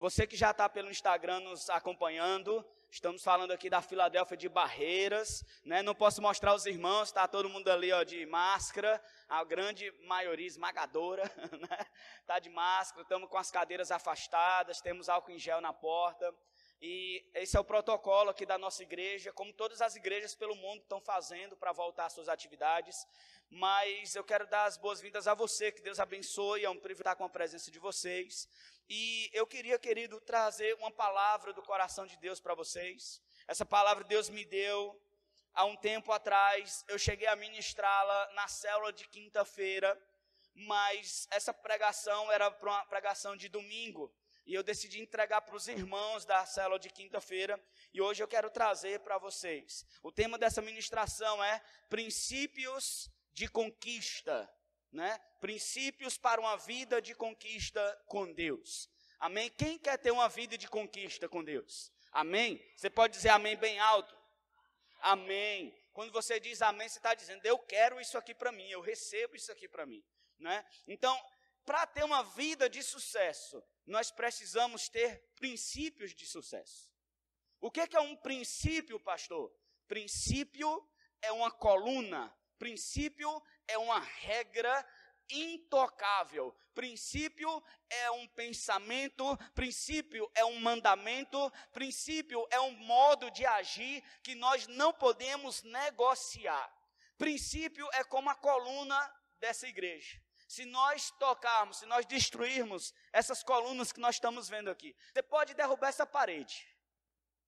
Você que já está pelo Instagram nos acompanhando, estamos falando aqui da Filadélfia de Barreiras, né? Não posso mostrar os irmãos, está todo mundo ali ó, de máscara, a grande maioria esmagadora, né? Está de máscara, estamos com as cadeiras afastadas, temos álcool em gel na porta. E esse é o protocolo aqui da nossa igreja, como todas as igrejas pelo mundo estão fazendo para voltar às suas atividades. Mas eu quero dar as boas-vindas a você, que Deus abençoe, é um privilégio estar com a presença de vocês. E eu queria, querido, trazer uma palavra do coração de Deus para vocês. Essa palavra Deus me deu há um tempo atrás, eu cheguei a ministrá-la na célula de quinta-feira, mas essa pregação era para uma pregação de domingo. E eu decidi entregar para os irmãos da célula de quinta-feira, e hoje eu quero trazer para vocês. O tema dessa ministração é princípios de conquista, né? Princípios para uma vida de conquista com Deus. Amém? Quem quer ter uma vida de conquista com Deus? Amém? Você pode dizer amém bem alto? Amém. Quando você diz amém, você está dizendo, eu quero isso aqui para mim, eu recebo isso aqui para mim, né? Então, para ter uma vida de sucesso, nós precisamos ter princípios de sucesso. O que é um princípio, pastor? Princípio é uma coluna, princípio é uma regra intocável, princípio é um pensamento, princípio é um mandamento, princípio é um modo de agir que nós não podemos negociar. Princípio é como a coluna dessa igreja. Se nós tocarmos, se nós destruirmos essas colunas que nós estamos vendo aqui, você pode derrubar essa parede,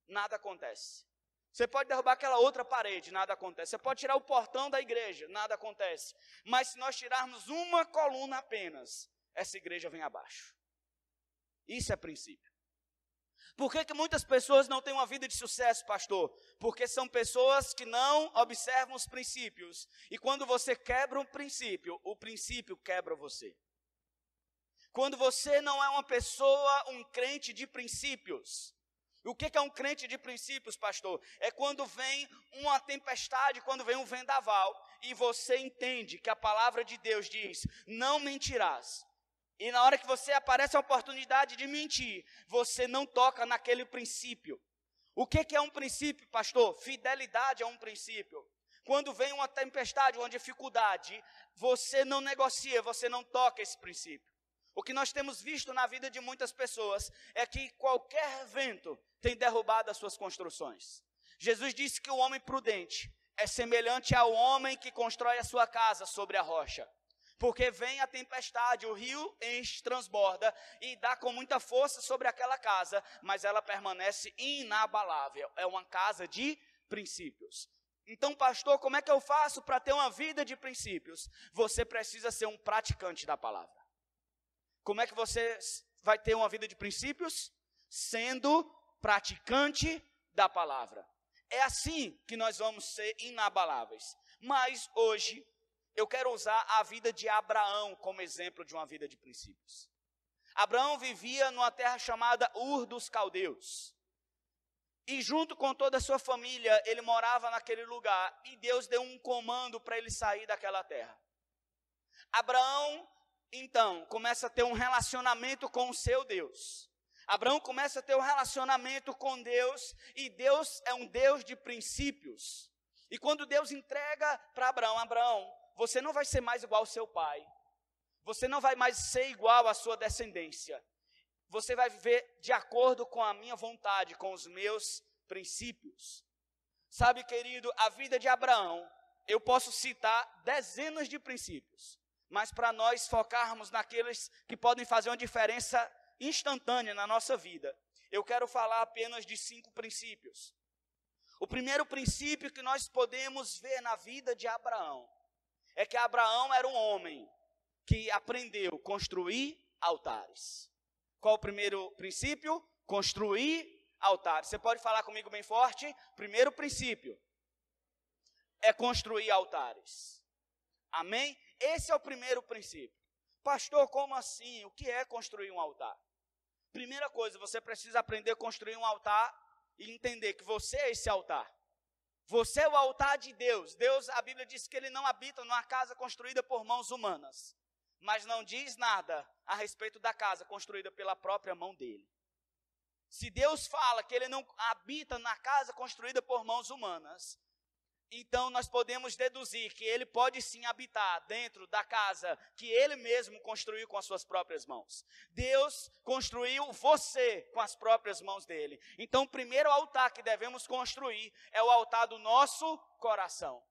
nada acontece. Você pode derrubar aquela outra parede, nada acontece. Você pode tirar o portão da igreja, nada acontece. Mas se nós tirarmos uma coluna apenas, essa igreja vem abaixo. Isso é princípio. Por que muitas pessoas não têm uma vida de sucesso, pastor? Porque são pessoas que não observam os princípios. E quando você quebra o princípio quebra você. Quando você não é uma pessoa, um crente de princípios. O que é um crente de princípios, pastor? É quando vem uma tempestade, quando vem um vendaval, e você entende que a palavra de Deus diz, não mentirás. E na hora que você aparece a oportunidade de mentir, você não toca naquele princípio. O que é um princípio, pastor? Fidelidade é um princípio. Quando vem uma tempestade, uma dificuldade, você não negocia, você não toca esse princípio. O que nós temos visto na vida de muitas pessoas é que qualquer vento tem derrubado as suas construções. Jesus disse que o homem prudente é semelhante ao homem que constrói a sua casa sobre a rocha. Porque vem a tempestade, o rio enche, transborda e dá com muita força sobre aquela casa, mas ela permanece inabalável. É uma casa de princípios. Então, pastor, como é que eu faço para ter uma vida de princípios? Você precisa ser um praticante da palavra. Como é que você vai ter uma vida de princípios? Sendo praticante da palavra. É assim que nós vamos ser inabaláveis. Mas hoje eu quero usar a vida de Abraão como exemplo de uma vida de princípios. Abraão vivia numa terra chamada Ur dos Caldeus. E junto com toda a sua família, ele morava naquele lugar. E Deus deu um comando para ele sair daquela terra. Abraão, então, começa a ter um relacionamento com o seu Deus. Abraão começa a ter um relacionamento com Deus. E Deus é um Deus de princípios. E quando Deus entrega para Abraão, Abraão, você não vai ser mais igual ao seu pai. Você não vai mais ser igual à sua descendência. Você vai viver de acordo com a minha vontade, com os meus princípios. Sabe, querido, a vida de Abraão, eu posso citar dezenas de princípios. Mas para nós focarmos naqueles que podem fazer uma diferença instantânea na nossa vida, eu quero falar apenas de 5 princípios. O primeiro princípio que nós podemos ver na vida de Abraão é que Abraão era um homem que aprendeu a construir altares. Qual o primeiro princípio? Construir altares. Você pode falar comigo bem forte? Primeiro princípio é construir altares. Amém? Esse é o primeiro princípio. Pastor, como assim? O que é construir um altar? Primeira coisa, você precisa aprender a construir um altar e entender que você é esse altar. Você é o altar de Deus. Deus, a Bíblia diz que Ele não habita numa casa construída por mãos humanas. Mas não diz nada a respeito da casa construída pela própria mão dEle. Se Deus fala que Ele não habita na casa construída por mãos humanas, então nós podemos deduzir que Ele pode sim habitar dentro da casa que Ele mesmo construiu com as suas próprias mãos. Deus construiu você com as próprias mãos dEle. Então o primeiro altar que devemos construir é o altar do nosso coração.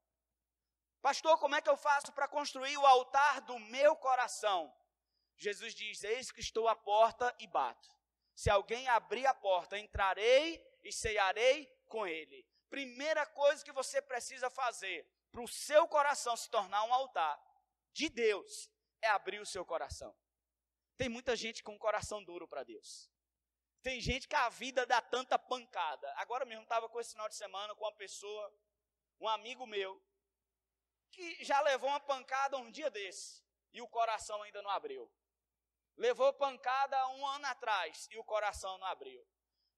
Pastor, como é que eu faço para construir o altar do meu coração? Jesus diz, eis que estou à porta e bato. Se alguém abrir a porta, entrarei e cearei com ele. Primeira coisa que você precisa fazer para o seu coração se tornar um altar de Deus é abrir o seu coração. Tem muita gente com um coração duro para Deus. Tem gente que a vida dá tanta pancada. Agora mesmo estava com esse final de semana com uma pessoa, um amigo meu, que já levou uma pancada um dia desse e o coração ainda não abriu. Levou pancada 1 ano atrás e o coração não abriu.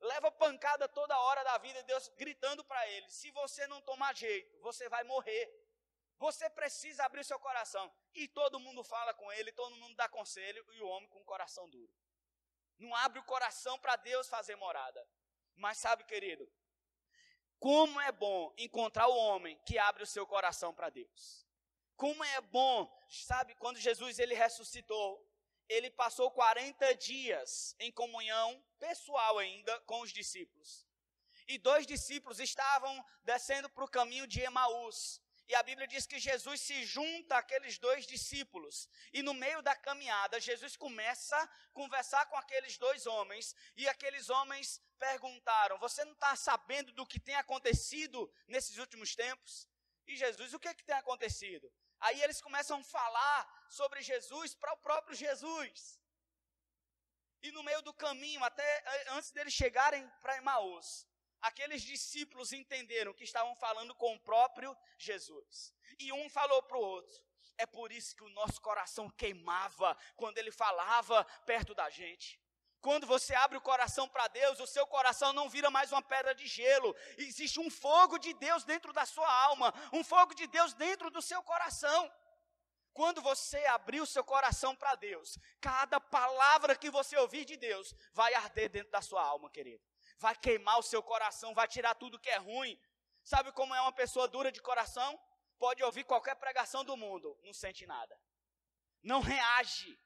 Leva pancada toda hora da vida, Deus gritando para ele, se você não tomar jeito, você vai morrer. Você precisa abrir o seu coração. E todo mundo fala com ele, todo mundo dá conselho, e o homem com o coração duro. Não abre o coração para Deus fazer morada. Mas sabe, querido, como é bom encontrar o homem que abre o seu coração para Deus. Como é bom, sabe, quando Jesus ele ressuscitou, ele passou 40 dias em comunhão pessoal ainda com os discípulos. E 2 discípulos estavam descendo para o caminho de Emaús. E a Bíblia diz que Jesus se junta àqueles 2 discípulos. E no meio da caminhada, Jesus começa a conversar com aqueles 2 homens. E aqueles homens perguntaram, você não está sabendo do que tem acontecido nesses últimos tempos? E Jesus, o que tem acontecido? Aí eles começam a falar sobre Jesus para o próprio Jesus. E no meio do caminho, até antes deles chegarem para Emaús, aqueles discípulos entenderam que estavam falando com o próprio Jesus. E um falou para o outro, é por isso que o nosso coração queimava quando ele falava perto da gente. Quando você abre o coração para Deus, o seu coração não vira mais uma pedra de gelo. Existe um fogo de Deus dentro da sua alma, um fogo de Deus dentro do seu coração. Quando você abrir o seu coração para Deus, cada palavra que você ouvir de Deus vai arder dentro da sua alma, querido. Vai queimar o seu coração, vai tirar tudo que é ruim. Sabe como é uma pessoa dura de coração? Pode ouvir qualquer pregação do mundo, não sente nada. Não reage.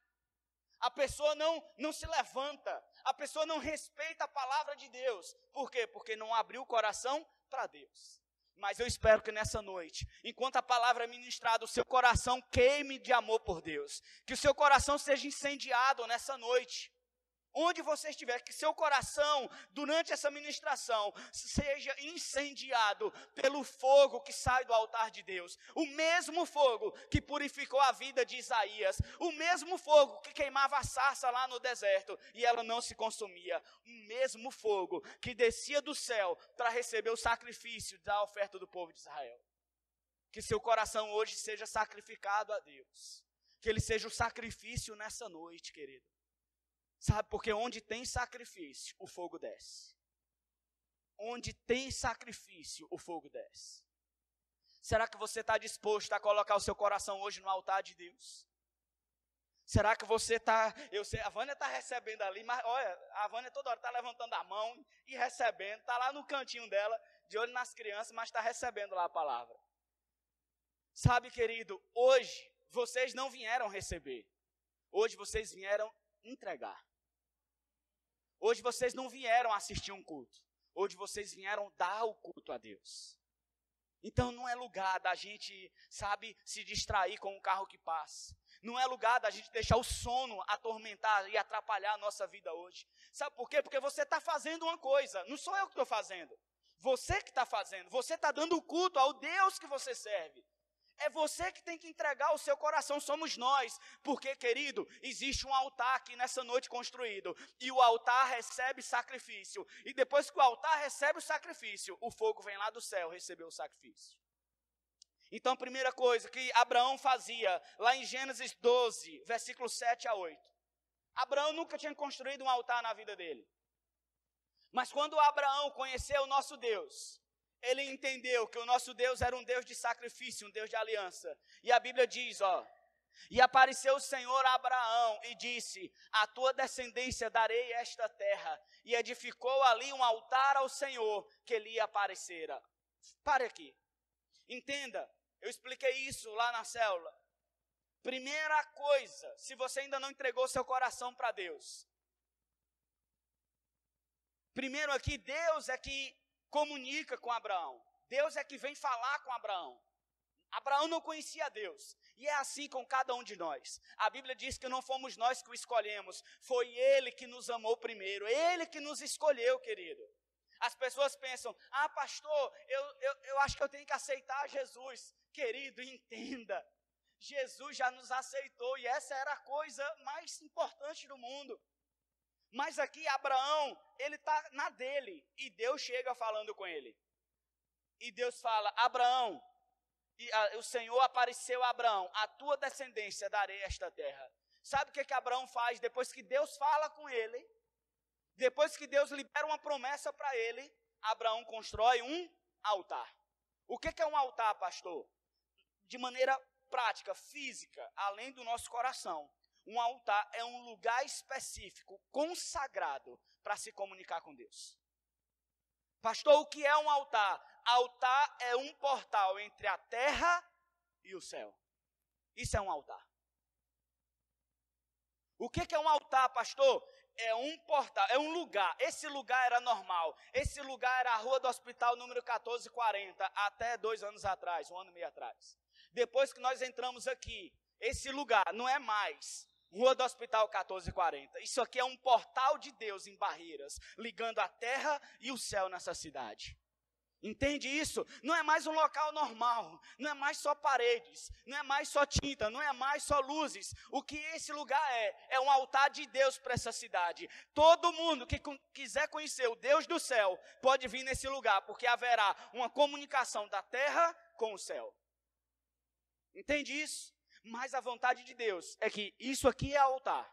A pessoa não se levanta, a pessoa não respeita a palavra de Deus. Por quê? Porque não abriu o coração para Deus. Mas eu espero que nessa noite, enquanto a palavra é ministrada, o seu coração queime de amor por Deus. Que o seu coração seja incendiado nessa noite. Onde você estiver, que seu coração, durante essa ministração, seja incendiado pelo fogo que sai do altar de Deus. O mesmo fogo que purificou a vida de Isaías. O mesmo fogo que queimava a sarça lá no deserto e ela não se consumia. O mesmo fogo que descia do céu para receber o sacrifício da oferta do povo de Israel. Que seu coração hoje seja sacrificado a Deus. Que ele seja o sacrifício nessa noite, querido. Sabe, porque onde tem sacrifício, o fogo desce. Onde tem sacrifício, o fogo desce. Será que você está disposto a colocar o seu coração hoje no altar de Deus? Será que você está... Eu sei, a Vânia está recebendo ali, mas olha, a Vânia toda hora está levantando a mão e recebendo. Está lá no cantinho dela, de olho nas crianças, mas está recebendo lá a palavra. Sabe, querido, hoje vocês não vieram receber. Hoje vocês vieram entregar. Hoje vocês não vieram assistir um culto. Hoje vocês vieram dar o culto a Deus. Então não é lugar da gente, sabe, se distrair com o carro que passa. Não é lugar da gente deixar o sono atormentar e atrapalhar a nossa vida hoje. Sabe por quê? Porque você está fazendo uma coisa. Não sou eu que estou fazendo. Você que está fazendo. Você está dando o culto ao Deus que você serve. É você que tem que entregar o seu coração, somos nós. Porque, querido, existe um altar aqui nessa noite construído. E o altar recebe sacrifício. E depois que o altar recebe o sacrifício, o fogo vem lá do céu receber o sacrifício. Então, a primeira coisa que Abraão fazia, lá em Gênesis 12, versículos 7 a 8. Abraão nunca tinha construído um altar na vida dele. Mas quando Abraão conheceu o nosso Deus, ele entendeu que o nosso Deus era um Deus de sacrifício, um Deus de aliança. E a Bíblia diz, E apareceu o Senhor a Abraão e disse: a tua descendência darei esta terra. E edificou ali um altar ao Senhor que lhe aparecera. Pare aqui. Entenda, eu expliquei isso lá na célula. Primeira coisa, se você ainda não entregou seu coração para Deus. Primeiro aqui, Deus é que comunica com Abraão. Deus é que vem falar com Abraão. Abraão não conhecia Deus, e é assim com cada um de nós. A Bíblia diz que não fomos nós que o escolhemos, foi Ele que nos amou primeiro, Ele que nos escolheu, querido. As pessoas pensam: pastor, eu acho que eu tenho que aceitar Jesus. Querido, entenda, Jesus já nos aceitou, e essa era a coisa mais importante do mundo. Mas aqui Abraão, ele está na dele, e Deus chega falando com ele. E Deus fala: Abraão, o Senhor apareceu a Abraão, a tua descendência darei esta terra. Sabe o que Abraão faz depois que Deus fala com ele? Depois que Deus libera uma promessa para ele, Abraão constrói um altar. O que é um altar, pastor? De maneira prática, física, além do nosso coração. Um altar é um lugar específico, consagrado, para se comunicar com Deus. Pastor, o que é um altar? Altar é um portal entre a terra e o céu. Isso é um altar. O que é um altar, pastor? É um portal, é um lugar. Esse lugar era normal. Esse lugar era a rua do hospital número 1440, até 2 anos atrás, 1 ano e meio atrás. Depois que nós entramos aqui, esse lugar não é mais Rua do Hospital 1440. Isso aqui é um portal de Deus em Barreiras, ligando a terra e o céu nessa cidade. Entende isso? Não é mais um local normal, não é mais só paredes, não é mais só tinta, não é mais só luzes. O que esse lugar é um altar de Deus para essa cidade. Todo mundo que quiser conhecer o Deus do céu pode vir nesse lugar, porque haverá uma comunicação da terra com o céu. Entende isso? Mas a vontade de Deus é que isso aqui é altar.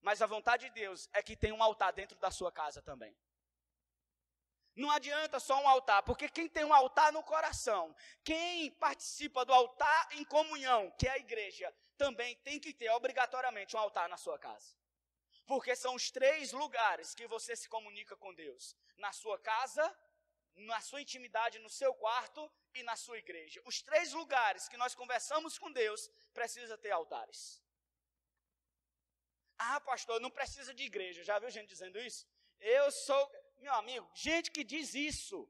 Mas a vontade de Deus é que tem um altar dentro da sua casa também. Não adianta só um altar, porque quem tem um altar no coração, quem participa do altar em comunhão, que é a igreja, também tem que ter obrigatoriamente um altar na sua casa. Porque são os 3 lugares que você se comunica com Deus. Na sua casa, na sua intimidade, no seu quarto e na sua igreja. Os 3 lugares que nós conversamos com Deus, precisa ter altares. Pastor, não precisa de igreja. Já viu gente dizendo isso? Meu amigo, gente que diz isso,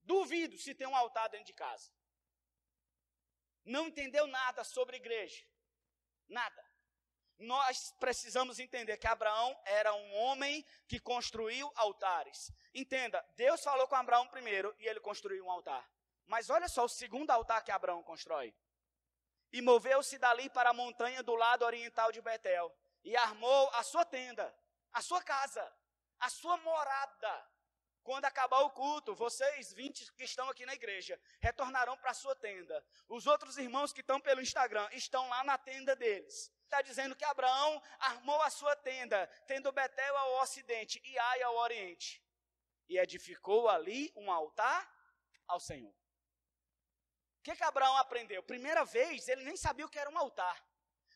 duvido se tem um altar dentro de casa. Não entendeu nada sobre igreja. Nada. Nós precisamos entender que Abraão era um homem que construiu altares. Entenda, Deus falou com Abraão primeiro e ele construiu um altar. Mas olha só o segundo altar que Abraão constrói. E moveu-se dali para a montanha do lado oriental de Betel, e armou a sua tenda, a sua casa, a sua morada. Quando acabar o culto, vocês 20 que estão aqui na igreja, retornarão para a sua tenda. Os outros irmãos que estão pelo Instagram, estão lá na tenda deles. Está dizendo que Abraão armou a sua tenda, tendo Betel ao ocidente e Ai ao oriente. E edificou ali um altar ao Senhor. O que Abraão aprendeu? Primeira vez, ele nem sabia o que era um altar.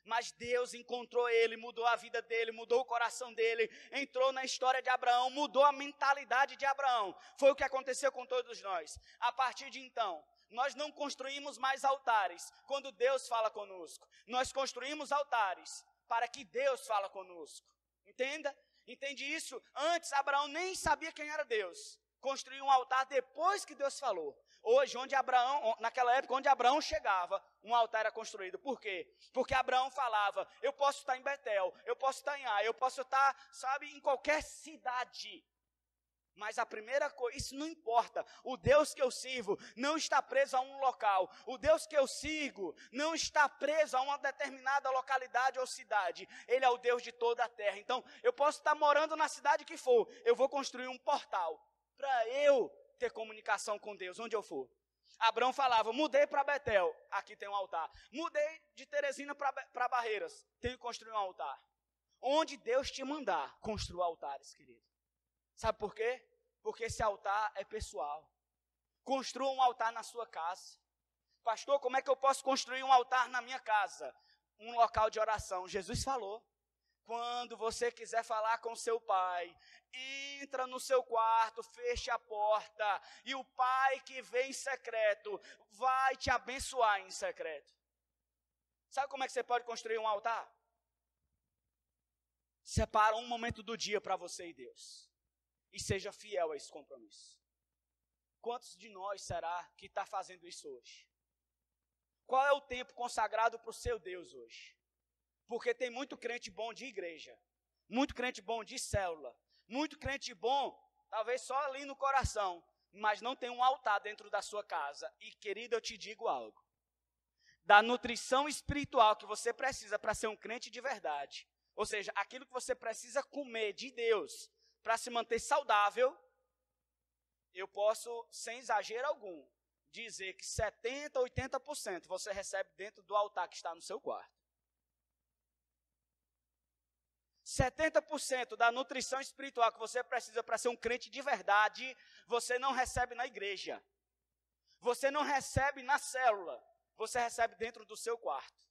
Mas Deus encontrou ele, mudou a vida dele, mudou o coração dele, entrou na história de Abraão, mudou a mentalidade de Abraão. Foi o que aconteceu com todos nós. A partir de então, nós não construímos mais altares quando Deus fala conosco. Nós construímos altares para que Deus fala conosco. Entenda? Entende isso? Antes, Abraão nem sabia quem era Deus. Construiu um altar depois que Deus falou. Hoje, naquela época, onde Abraão chegava, um altar era construído. Por quê? Porque Abraão falava: eu posso estar em Betel, eu posso estar em Ai, eu posso estar, em qualquer cidade. Mas a primeira coisa, isso não importa. O Deus que eu sirvo não está preso a um local. O Deus que eu sigo não está preso a uma determinada localidade ou cidade. Ele é o Deus de toda a terra. Então, eu posso estar morando na cidade que for. Eu vou construir um portal para eu ter comunicação com Deus, onde eu for. Abraão falava: mudei para Betel, aqui tem um altar. Mudei de Teresina para Barreiras, tenho que construir um altar. Onde Deus te mandar, construa altares, querido. Sabe por quê? Porque esse altar é pessoal. Construa um altar na sua casa. Pastor, como é que eu posso construir um altar na minha casa? um local de oração. Jesus falou, quando você quiser falar com seu pai, entra no seu quarto, feche a porta, e o pai que vem em secreto vai te abençoar em secreto. Sabe como é que você pode construir um altar? Separa um momento do dia para você e Deus. E seja fiel a esse compromisso. Quantos de nós será que está fazendo isso hoje? Qual é o tempo consagrado para o seu Deus hoje? Porque tem muito crente bom de igreja, muito crente bom de célula, muito crente bom, talvez só ali no coração, mas não tem um altar dentro da sua casa. E, querido, eu te digo algo. Da nutrição espiritual que você precisa para ser um crente de verdade, ou seja, aquilo que você precisa comer de Deus para se manter saudável, eu posso, sem exagero algum, dizer que 70%, 80% você recebe dentro do altar que está no seu quarto. 70% da nutrição espiritual que você precisa para ser um crente de verdade, você não recebe na igreja. Você não recebe na célula. Você recebe dentro do seu quarto.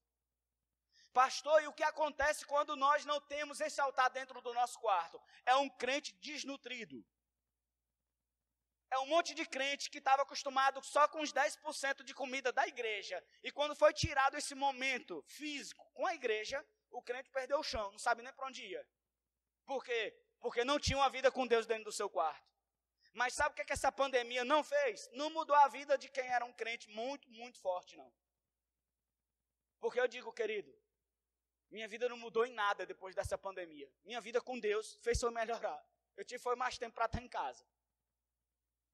Pastor, e o que acontece quando nós não temos esse altar dentro do nosso quarto? É um crente desnutrido. É um monte de crente que estava acostumado só com os 10% de comida da igreja. E quando foi tirado esse momento físico com a igreja, o crente perdeu o chão, não sabe nem para onde ia. Por quê? Porque não tinha uma vida com Deus dentro do seu quarto. Mas sabe o que essa pandemia não fez? Não mudou a vida de quem era um crente muito, muito forte, não. Porque eu digo, querido, minha vida não mudou em nada depois dessa pandemia. Minha vida com Deus fez só melhorar. Eu tive foi mais tempo para estar em casa.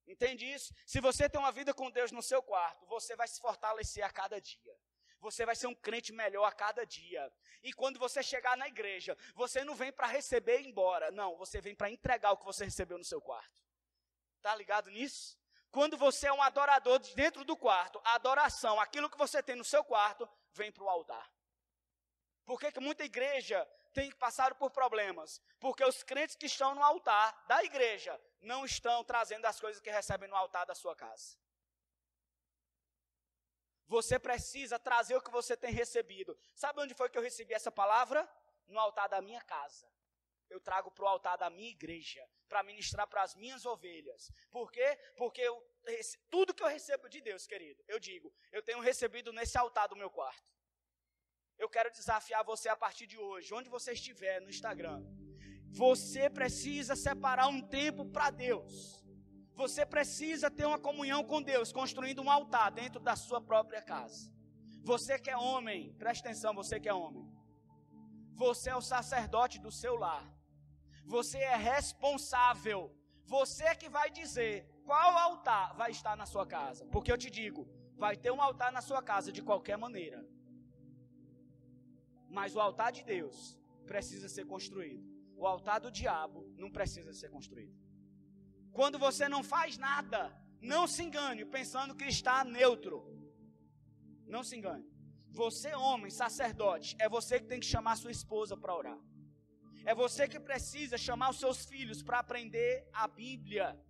Entende isso? Se você tem uma vida com Deus no seu quarto, você vai se fortalecer a cada dia. Você vai ser um crente melhor a cada dia. E quando você chegar na igreja, você não vem para receber e ir embora. Não, você vem para entregar o que você recebeu no seu quarto. Está ligado nisso? Quando você é um adorador dentro do quarto, a adoração, aquilo que você tem no seu quarto, vem para o altar. Por que muita igreja tem passado por problemas? Porque os crentes que estão no altar da igreja não estão trazendo as coisas que recebem no altar da sua casa. Você precisa trazer o que você tem recebido. Sabe onde foi que eu recebi essa palavra? No altar da minha casa. Eu trago para o altar da minha igreja, para ministrar para as minhas ovelhas. Por quê? Porque tudo que eu recebo de Deus, querido, eu digo, eu tenho recebido nesse altar do meu quarto. Eu quero desafiar você a partir de hoje, onde você estiver no Instagram. Você precisa separar um tempo para Deus. Você precisa ter uma comunhão com Deus, construindo um altar dentro da sua própria casa. Você que é homem, presta atenção, você que é homem. Você é o sacerdote do seu lar. Você é responsável. Você que vai dizer qual altar vai estar na sua casa. Porque eu te digo, vai ter um altar na sua casa de qualquer maneira. Mas o altar de Deus precisa ser construído. O altar do diabo não precisa ser construído. Quando você não faz nada, não se engane pensando que está neutro. Não se engane. Você, homem, sacerdote, é você que tem que chamar sua esposa para orar. É você que precisa chamar os seus filhos para aprender a Bíblia.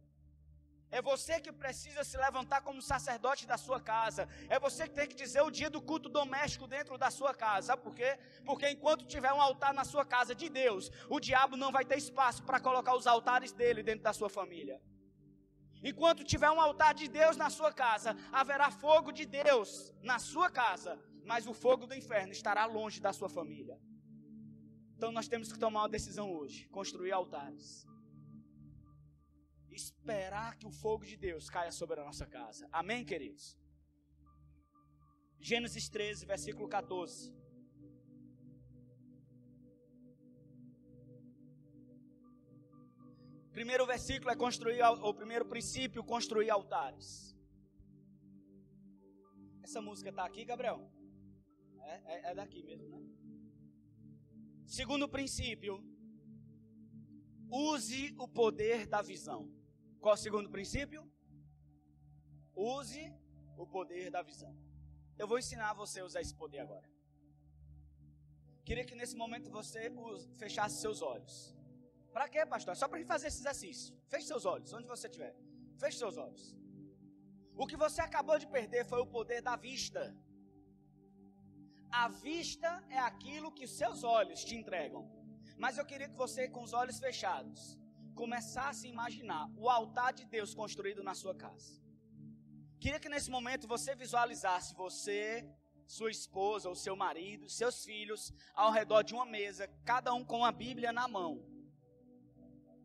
É você que precisa se levantar como sacerdote da sua casa. É você que tem que dizer o dia do culto doméstico dentro da sua casa. Sabe por quê? Porque enquanto tiver um altar na sua casa de Deus, o diabo não vai ter espaço para colocar os altares dele dentro da sua família. Enquanto tiver um altar de Deus na sua casa, haverá fogo de Deus na sua casa, mas o fogo do inferno estará longe da sua família. Então nós temos que tomar uma decisão hoje, construir altares. Esperar que o fogo de Deus caia sobre a nossa casa. Amém, queridos? Gênesis 13, versículo 14. Primeiro versículo é construir, o primeiro princípio, construir altares. Essa música está aqui, Gabriel? É daqui mesmo, né? Segundo princípio, use o poder da visão. Qual é o segundo princípio? Use o poder da visão. Eu vou ensinar você a usar esse poder agora. Queria que nesse momento você fechasse seus olhos. Para quê, pastor? Só para fazer esse exercício. Feche seus olhos, onde você estiver. Feche seus olhos. O que você acabou de perder foi o poder da vista. A vista é aquilo que os seus olhos te entregam. Mas eu queria que você, com os olhos fechados, começasse a imaginar o altar de Deus construído na sua casa. Queria que nesse momento você visualizasse você, sua esposa ou seu marido, seus filhos, ao redor de uma mesa, cada um com a Bíblia na mão,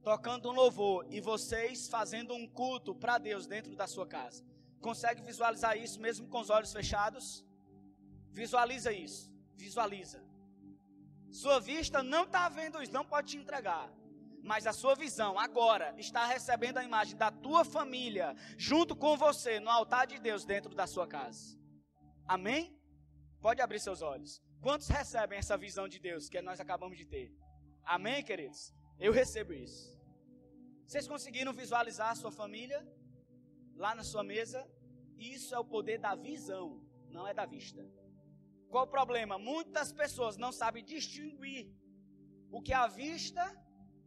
tocando um louvor, e vocês fazendo um culto para Deus dentro da sua casa. Consegue visualizar isso mesmo com os olhos fechados? Visualiza isso, visualiza. Sua vista não está vendo isso, não pode te entregar. Mas a sua visão agora está recebendo a imagem da tua família, junto com você, no altar de Deus dentro da sua casa. Amém? Pode abrir seus olhos. Quantos recebem essa visão de Deus que nós acabamos de ter? Amém, queridos? Eu recebo isso. Vocês conseguiram visualizar a sua família lá na sua mesa? Isso é o poder da visão, não é da vista. Qual o problema? Muitas pessoas não sabem distinguir o que é a vista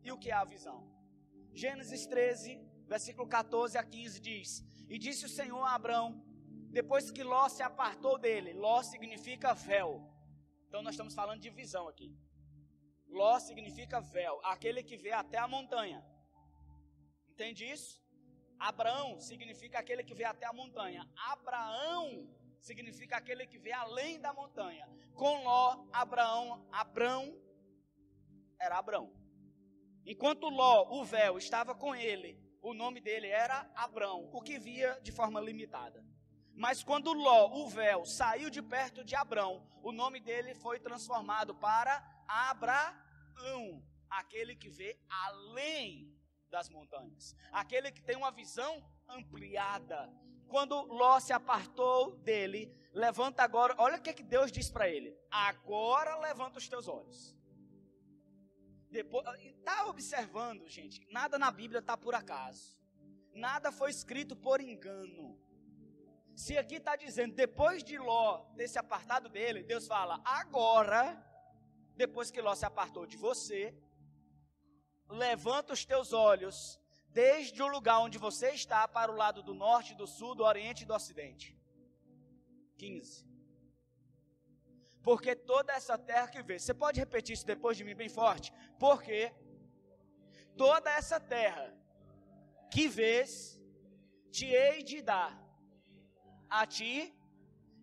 e o que é a visão. Gênesis 13, versículo 14 a 15 diz: E disse o Senhor a Abrão, depois que Ló se apartou dele. Ló significa véu. Então nós estamos falando de visão aqui. Ló significa véu, aquele que vê até a montanha. Entende isso? Abraão significa aquele que vê até a montanha. Abraão significa aquele que vê além da montanha. Com Ló, Abrão era Abrão. Enquanto Ló, o véu, estava com ele, o nome dele era Abrão, o que via de forma limitada. Mas quando Ló, o véu, saiu de perto de Abrão, o nome dele foi transformado para Abraão, aquele que vê além das montanhas, aquele que tem uma visão ampliada. Quando Ló se apartou dele, levanta agora, olha o que Deus diz para ele: agora levanta os teus olhos. Está observando, gente, nada na Bíblia está por acaso, nada foi escrito por engano. Se aqui está dizendo, depois de Ló ter se apartado dele, Deus fala, agora, depois que Ló se apartou de você, levanta os teus olhos desde o lugar onde você está para o lado do norte, do sul, do oriente e do ocidente. 15. Porque toda essa terra que vê, você pode repetir isso depois de mim bem forte? Porque toda essa terra que vês, te hei de dar a ti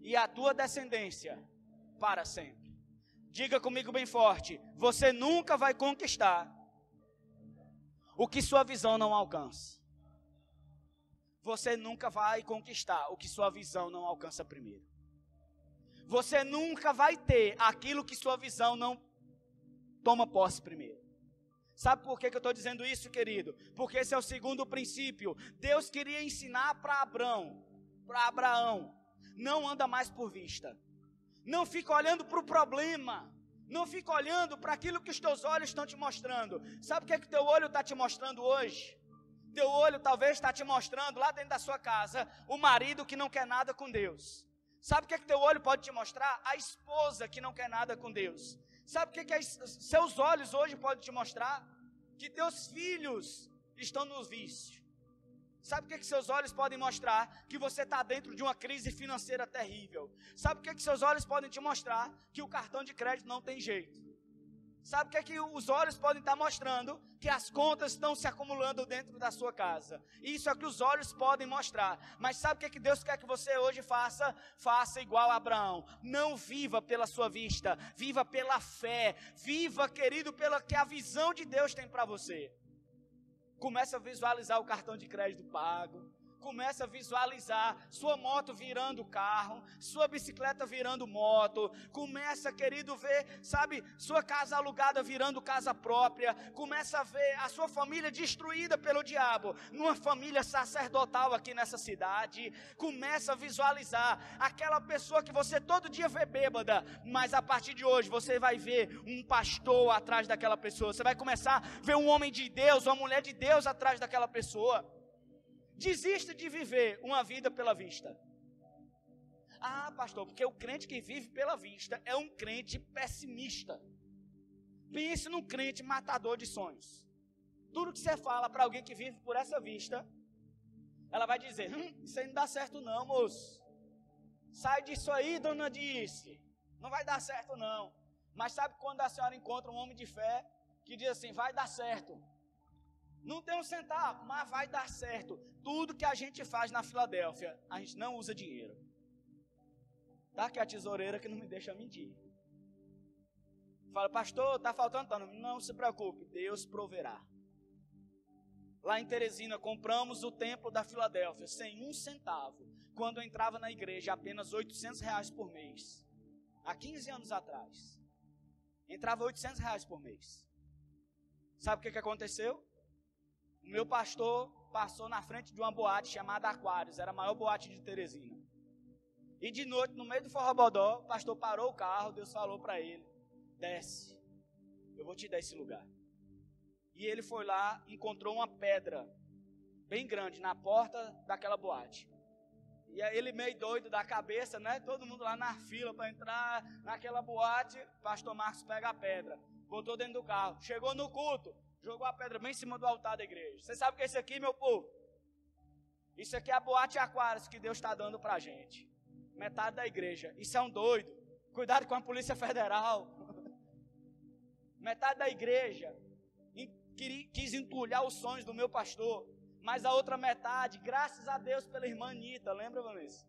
e a tua descendência para sempre. Diga comigo bem forte: você nunca vai conquistar o que sua visão não alcança. Você nunca vai conquistar o que sua visão não alcança primeiro. Você nunca vai ter aquilo que sua visão não toma posse primeiro. Sabe por que eu estou dizendo isso, querido? Porque esse é o segundo princípio. Deus queria ensinar para Abraão, não anda mais por vista. Não fica olhando para o problema. Não fica olhando para aquilo que os teus olhos estão te mostrando. Sabe o que o teu olho está te mostrando hoje? Teu olho talvez está te mostrando lá dentro da sua casa o marido que não quer nada com Deus. Sabe o que teu olho pode te mostrar? A esposa que não quer nada com Deus. Sabe o que seus olhos hoje podem te mostrar? Que teus filhos estão no vício. Sabe o que seus olhos podem mostrar? Que você está dentro de uma crise financeira terrível. Sabe o que seus olhos podem te mostrar? Que o cartão de crédito não tem jeito. Sabe o que os olhos podem estar mostrando? Que as contas estão se acumulando dentro da sua casa. Isso é o que os olhos podem mostrar. Mas sabe o que Deus quer que você hoje faça? Faça igual a Abraão. Não viva pela sua vista, viva pela fé. Viva, querido, pela que a visão de Deus tem para você. Começa a visualizar o cartão de crédito pago. Começa a visualizar sua moto virando carro, sua bicicleta virando moto. Começa, querido, ver, sabe, sua casa alugada virando casa própria. Começa a ver a sua família destruída pelo diabo, numa família sacerdotal aqui nessa cidade. Começa a visualizar aquela pessoa que você todo dia vê bêbada, mas a partir de hoje você vai ver um pastor atrás daquela pessoa. Você vai começar a ver um homem de Deus, uma mulher de Deus atrás daquela pessoa. Desista de viver uma vida pela vista. Ah, pastor, porque o crente que vive pela vista é um crente pessimista. Pense num crente matador de sonhos. Tudo que você fala para alguém que vive por essa vista, ela vai dizer, isso aí não dá certo não, moço. Sai disso aí, dona Disse. não vai dar certo não. Mas sabe quando a senhora encontra um homem de fé que diz assim, vai dar certo. Não tem um centavo, mas vai dar certo. Tudo que a gente faz na Filadélfia, a gente não usa dinheiro. Tá? Que é a tesoureira que não me deixa mentir. Fala, pastor, tá faltando tanto. Não se preocupe, Deus proverá. Lá em Teresina, compramos o templo da Filadélfia, sem um centavo. Quando eu entrava na igreja, apenas R$800 por mês. Há 15 anos atrás. Entrava R$800 por mês. Sabe o que aconteceu? O meu pastor passou na frente de uma boate chamada Aquários. Era a maior boate de Teresina. E de noite, no meio do forrobodó, o pastor parou o carro, Deus falou para ele, desce, eu vou te dar esse lugar. E ele foi lá, encontrou uma pedra bem grande na porta daquela boate. E aí ele meio doido da cabeça, né? Todo mundo lá na fila para entrar naquela boate. Pastor Marcos pega a pedra, botou dentro do carro. Chegou no culto, jogou a pedra bem em cima do altar da igreja. Você sabe o que é isso aqui, meu povo? Isso aqui é a boate Aquários que Deus está dando para a gente. Metade da igreja. Isso é um doido. Cuidado com a Polícia Federal. Metade da igreja quis entulhar os sonhos do meu pastor. Mas a outra metade, graças a Deus pela irmã Anitta, lembra, Vanessa?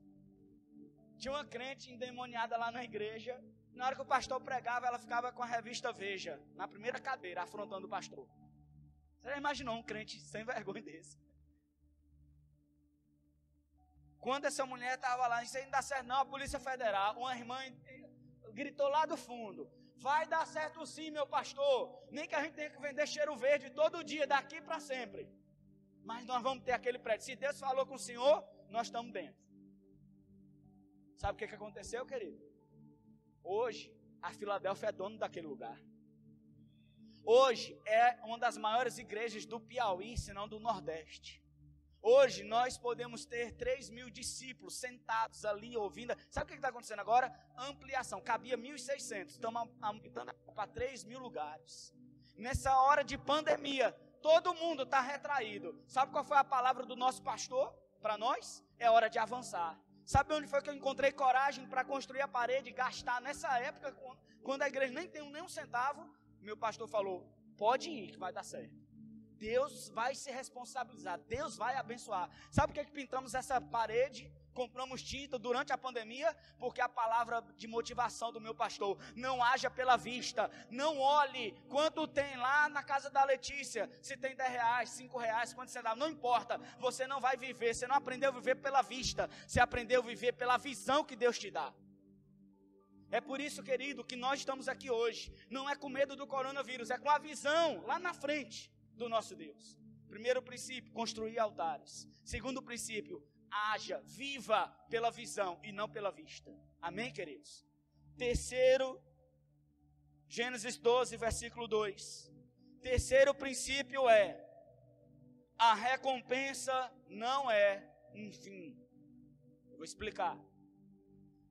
Tinha uma crente endemoniada lá na igreja. Na hora que o pastor pregava, ela ficava com a revista Veja, na primeira cadeira, afrontando o pastor. Você já imaginou um crente sem vergonha desse? Quando essa mulher estava lá, isso aí não dá certo não, a Polícia Federal, uma irmã gritou lá do fundo, vai dar certo sim, meu pastor, nem que a gente tenha que vender cheiro verde todo dia, daqui para sempre. Mas nós vamos ter aquele prédio. Se Deus falou com o senhor, nós estamos dentro. Sabe o que aconteceu, querido? Hoje, a Filadélfia é dono daquele lugar. Hoje, é uma das maiores igrejas do Piauí, se não do Nordeste. Hoje, nós podemos ter 3.000 discípulos sentados ali ouvindo. Sabe o que está acontecendo agora? Ampliação. Cabia 1.600. Estamos aumentando para 3.000 lugares. Nessa hora de pandemia, todo mundo está retraído. Sabe qual foi a palavra do nosso pastor para nós? É hora de avançar. Sabe onde foi que eu encontrei coragem para construir a parede e gastar nessa época, quando a igreja nem tem nenhum centavo? Meu pastor falou, pode ir que vai dar certo. Deus vai se responsabilizar, Deus vai abençoar. Sabe por que pintamos essa parede? Compramos tinta durante a pandemia, porque a palavra de motivação do meu pastor, não haja pela vista, não olhe quanto tem lá na casa da Letícia, se tem R$10, R$5, quantos centavos, não importa, você não vai viver, você não aprendeu a viver pela vista, você aprendeu a viver pela visão que Deus te dá. É por isso, querido, que nós estamos aqui hoje, não é com medo do coronavírus, é com a visão lá na frente do nosso Deus. Primeiro princípio, construir altares. Segundo princípio, haja, viva pela visão e não pela vista. Amém, queridos? Terceiro, Gênesis 12, versículo 2. Terceiro princípio é, a recompensa não é um fim. Eu vou explicar.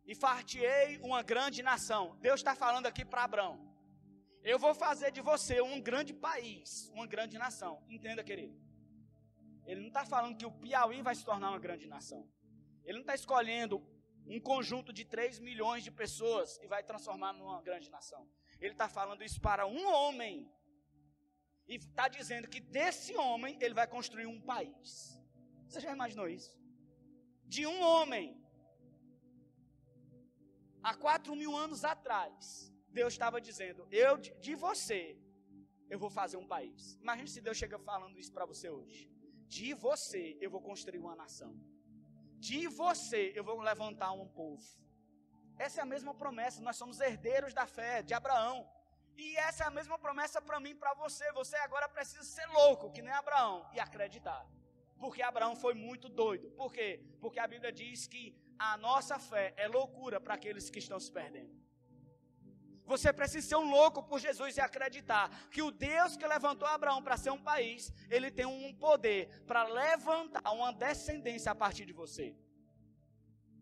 E far-te-ei uma grande nação. Deus está falando aqui para Abraão. Eu vou fazer de você um grande país, uma grande nação. Entenda, querido. Ele não está falando que o Piauí vai se tornar uma grande nação. Ele não está escolhendo um conjunto de 3 milhões de pessoas e vai transformar numa grande nação. Ele está falando isso para um homem. E está dizendo que desse homem ele vai construir um país. Você já imaginou isso? De um homem. Há 4.000 anos atrás, Deus estava dizendo, de você, eu vou fazer um país. Imagina se Deus chega falando isso para você hoje. De você, eu vou construir uma nação. De você, eu vou levantar um povo. Essa é a mesma promessa, nós somos herdeiros da fé de Abraão. E essa é a mesma promessa para mim e para você. Você agora precisa ser louco, que nem Abraão, e acreditar. Porque Abraão foi muito doido. Por quê? Porque a Bíblia diz que a nossa fé é loucura para aqueles que estão se perdendo. Você precisa ser um louco por Jesus e acreditar que o Deus que levantou Abraão para ser um país, ele tem um poder para levantar uma descendência a partir de você.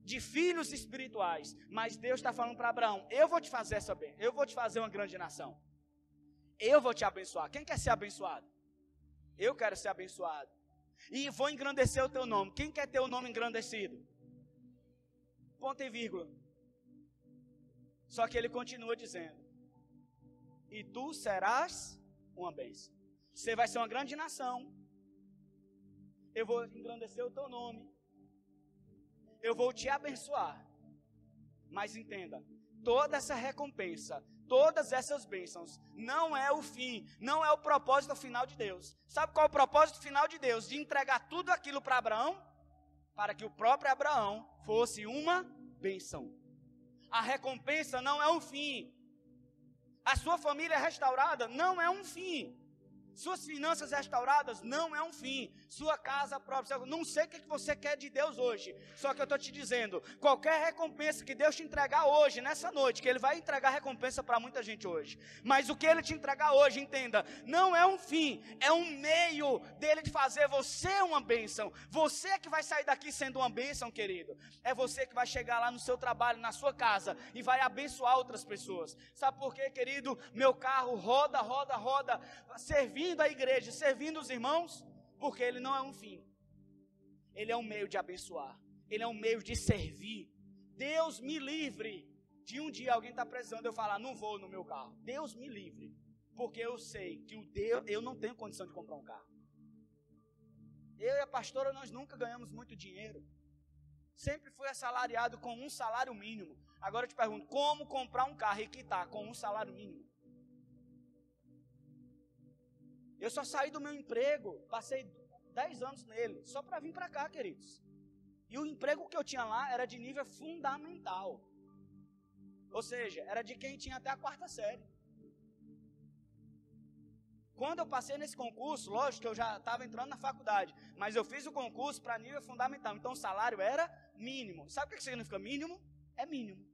De filhos espirituais. Mas Deus está falando para Abraão, eu vou te fazer essa bem, eu vou te fazer uma grande nação. Eu vou te abençoar. Quem quer ser abençoado? Eu quero ser abençoado. E vou engrandecer o teu nome. Quem quer ter o nome engrandecido? Ponto e vírgula. Só que ele continua dizendo: e tu serás uma bênção. Você vai ser uma grande nação. Eu vou engrandecer o teu nome. Eu vou te abençoar. Mas entenda, toda essa recompensa, todas essas bênçãos, não é o fim, não é o propósito final de Deus. Sabe qual é o propósito final de Deus? De entregar tudo aquilo para Abraão, para que o próprio Abraão fosse uma bênção. A recompensa não é o fim. A sua família restaurada não é um fim. Suas finanças restauradas não é um fim. Sua casa própria, não sei o que você quer de Deus hoje. Só que eu estou te dizendo, qualquer recompensa que Deus te entregar hoje, nessa noite, que Ele vai entregar recompensa para muita gente hoje. Mas o que Ele te entregar hoje, entenda, não é um fim, é um meio dEle de fazer você uma bênção. Você é que vai sair daqui sendo uma bênção, querido. É você que vai chegar lá no seu trabalho, na sua casa, e vai abençoar outras pessoas. Sabe por quê, querido? Meu carro roda, servindo a igreja, servindo os irmãos, porque ele não é um fim, ele é um meio de abençoar, ele é um meio de servir. Deus me livre de um dia alguém está precisando, eu falar, não vou no meu carro. Deus me livre, porque eu sei que eu não tenho condição de comprar um carro. Eu e a pastora, nós nunca ganhamos muito dinheiro, sempre fui assalariado com um salário mínimo. Agora eu te pergunto, como comprar um carro e quitar com um salário mínimo? Eu só saí do meu emprego, passei 10 anos nele, só para vir para cá, queridos. E o emprego que eu tinha lá era de nível fundamental. Ou seja, era de quem tinha até a 4ª série. Quando eu passei nesse concurso, lógico que eu já estava entrando na faculdade, mas eu fiz o concurso para nível fundamental, então o salário era mínimo. Sabe o que significa mínimo? É mínimo.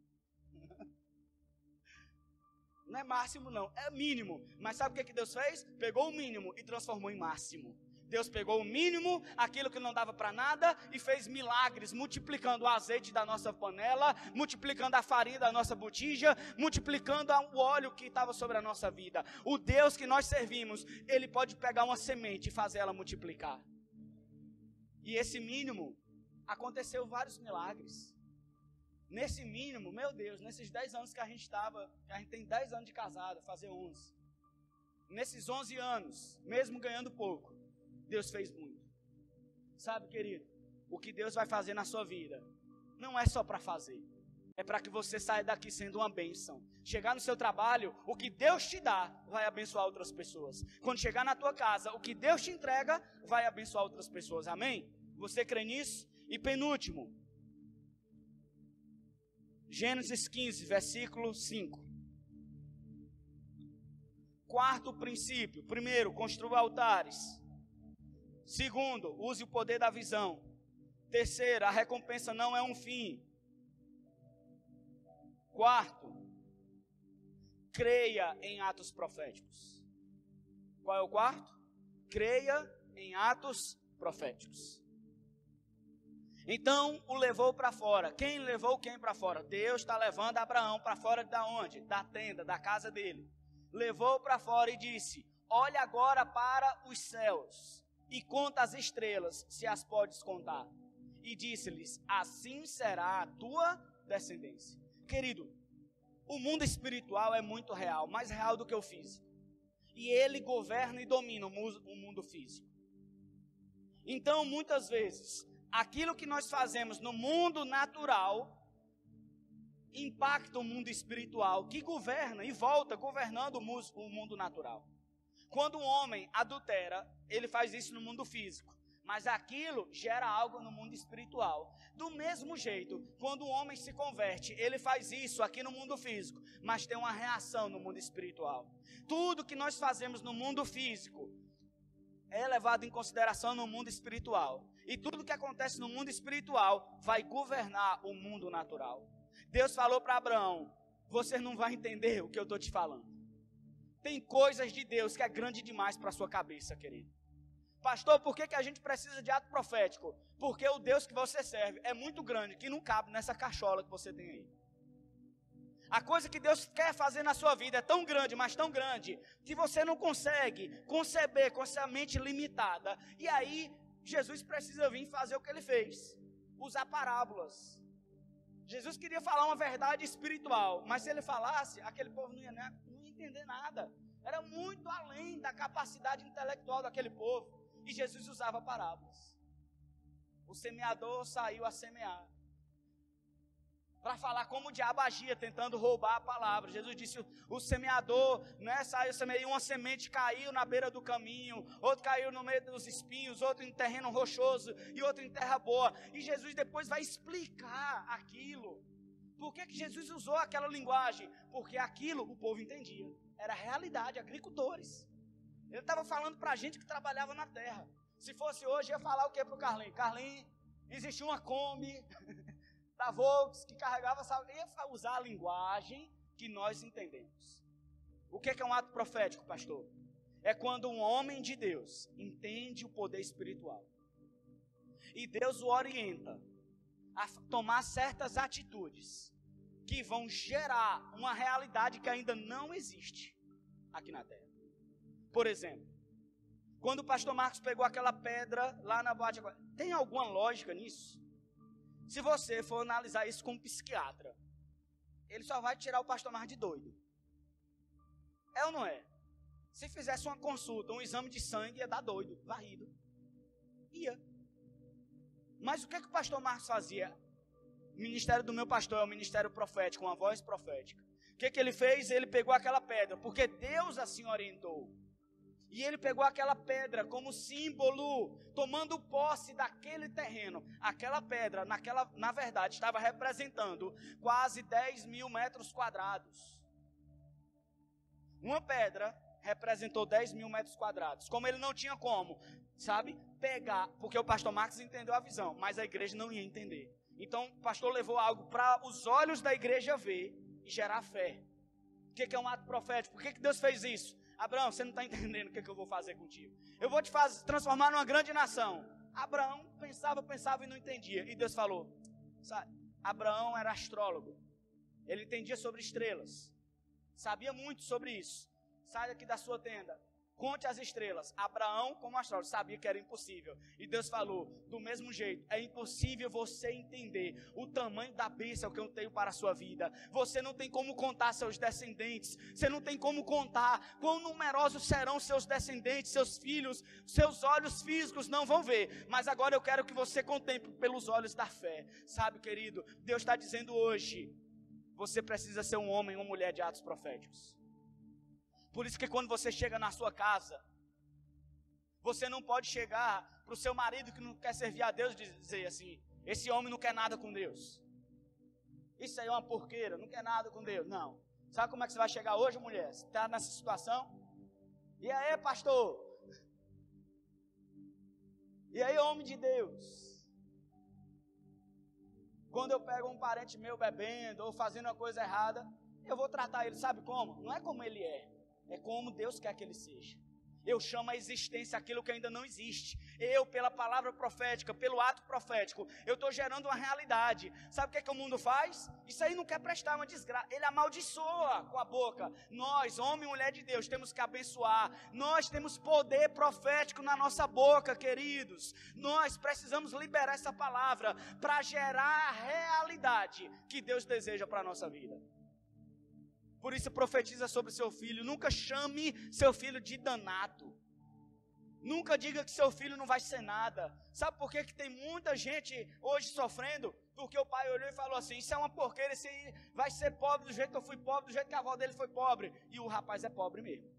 Não é máximo não, é mínimo. Mas sabe o que Deus fez? Pegou o mínimo e transformou em máximo. Deus pegou o mínimo, aquilo que não dava para nada, e fez milagres, multiplicando o azeite da nossa panela, multiplicando a farinha da nossa botija, multiplicando o óleo que estava sobre a nossa vida. O Deus que nós servimos, Ele pode pegar uma semente e fazer ela multiplicar. E esse mínimo, aconteceu vários milagres. Nesse mínimo, meu Deus, nesses 10 anos que a gente tem 10 anos de casado, fazer 11. Nesses 11 anos, mesmo ganhando pouco, Deus fez muito. Sabe, querido, o que Deus vai fazer na sua vida, não é só para fazer. É para que você saia daqui sendo uma bênção. Chegar no seu trabalho, o que Deus te dá, vai abençoar outras pessoas. Quando chegar na tua casa, o que Deus te entrega, vai abençoar outras pessoas. Amém? Você crê nisso? E penúltimo, Gênesis 15, versículo 5. Quarto princípio. Primeiro, construa altares. Segundo, use o poder da visão. Terceiro, a recompensa não é um fim. Quarto, creia em atos proféticos. Qual é o quarto? Creia em atos proféticos. Então o levou para fora. Quem levou quem para fora? Deus está levando Abraão para fora da onde? Da tenda, da casa dele. Levou para fora e disse: olha agora para os céus e conta as estrelas, se as podes contar. E disse-lhes: assim será a tua descendência. Querido, o mundo espiritual é muito real, mais real do que o físico. E ele governa e domina o mundo físico. Então, muitas vezes, aquilo que nós fazemos no mundo natural impacta o mundo espiritual, que governa e volta governando o mundo natural. Quando um homem adultera, ele faz isso no mundo físico, mas aquilo gera algo no mundo espiritual. Do mesmo jeito, quando um homem se converte, ele faz isso aqui no mundo físico, mas tem uma reação no mundo espiritual. Tudo que nós fazemos no mundo físico é levado em consideração no mundo espiritual. E tudo que acontece no mundo espiritual vai governar o mundo natural. Deus falou para Abraão: você não vai entender o que eu estou te falando. Tem coisas de Deus que é grande demais para a sua cabeça, querido. Pastor, por que a gente precisa de ato profético? Porque o Deus que você serve é muito grande, que não cabe nessa cachola que você tem aí. A coisa que Deus quer fazer na sua vida é tão grande, mas tão grande, que você não consegue conceber com essa mente limitada. E aí, Jesus precisa vir fazer o que ele fez: usar parábolas. Jesus queria falar uma verdade espiritual, mas se ele falasse, aquele povo não ia entender nada. Era muito além da capacidade intelectual daquele povo. E Jesus usava parábolas. O semeador saiu a semear, para falar como o diabo agia, tentando roubar a palavra. Jesus disse, o semeador, né, saiu, semeou, uma semente caiu na beira do caminho, outro caiu no meio dos espinhos, outro em terreno rochoso, e outro em terra boa. E Jesus depois vai explicar aquilo. Por que Jesus usou aquela linguagem? Porque aquilo o povo entendia. Era realidade, agricultores. Ele estava falando para a gente que trabalhava na terra. Se fosse hoje, ia falar o que para o Carlinhos? Carlinhos, existia uma Kombi da Volks que carregava, ia usar a linguagem que nós entendemos. O que é um ato profético, pastor? É quando um homem de Deus entende o poder espiritual e Deus o orienta a tomar certas atitudes que vão gerar uma realidade que ainda não existe aqui na terra. Por exemplo, quando o pastor Marcos pegou aquela pedra lá na boate, tem alguma lógica nisso? Se você for analisar isso com um psiquiatra, ele só vai tirar o pastor Marcos de doido. É ou não é? Se fizesse uma consulta, um exame de sangue, ia dar doido, varrido. Ia. Mas o que o pastor Marcos fazia? O ministério do meu pastor é o ministério profético, uma voz profética. O que ele fez? Ele pegou aquela pedra, porque Deus assim orientou. E ele pegou aquela pedra como símbolo, tomando posse daquele terreno. Aquela pedra, na verdade, estava representando quase 10 mil metros quadrados. Uma pedra representou 10 mil metros quadrados. Como ele não tinha como, pegar, porque o pastor Marcos entendeu a visão, mas a igreja não ia entender. Então o pastor levou algo para os olhos da igreja ver e gerar fé. O que é um ato profético? Por que Deus fez isso? Abraão, você não está entendendo o que eu vou fazer contigo. Eu vou te transformar numa grande nação. Abraão pensava e não entendia. E Deus falou, Abraão era astrólogo. Ele entendia sobre estrelas. Sabia muito sobre isso. Sai daqui da sua tenda. Conte as estrelas. Abraão, como astrólogo, sabia que era impossível. E Deus falou, do mesmo jeito, é impossível você entender o tamanho da bênção que eu tenho para a sua vida. Você não tem como contar seus descendentes. Você não tem como contar quão numerosos serão seus descendentes, seus filhos. Seus olhos físicos não vão ver. Mas agora eu quero que você contemple pelos olhos da fé. Sabe, querido, Deus está dizendo hoje, você precisa ser um homem ou mulher de atos proféticos. Por isso que quando você chega na sua casa, você não pode chegar para o seu marido que não quer servir a Deus e dizer assim, esse homem não quer nada com Deus. Isso aí é uma porqueira, não quer nada com Deus. Não. Sabe como é que você vai chegar hoje, mulher? Você está nessa situação? E aí, pastor? E aí, homem de Deus? Quando eu pego um parente meu bebendo ou fazendo uma coisa errada, eu vou tratar ele, sabe como? Não é como ele é como Deus quer que ele seja. Eu chamo a existência aquilo que ainda não existe. Eu, pela palavra profética, pelo ato profético, eu estou gerando uma realidade. Sabe o que o mundo faz? Isso aí não quer prestar, uma desgraça. Ele amaldiçoa com a boca. Nós, homem e mulher de Deus, temos que abençoar. Nós temos poder profético na nossa boca, queridos. Nós precisamos liberar essa palavra para gerar a realidade que Deus deseja para a nossa vida. Por isso profetiza sobre seu filho. Nunca chame seu filho de danado. Nunca diga que seu filho não vai ser nada. Sabe por que tem muita gente hoje sofrendo? Porque o pai olhou e falou assim, isso é uma porqueira, esse aí vai ser pobre do jeito que eu fui pobre, do jeito que a avó dele foi pobre. E o rapaz é pobre mesmo.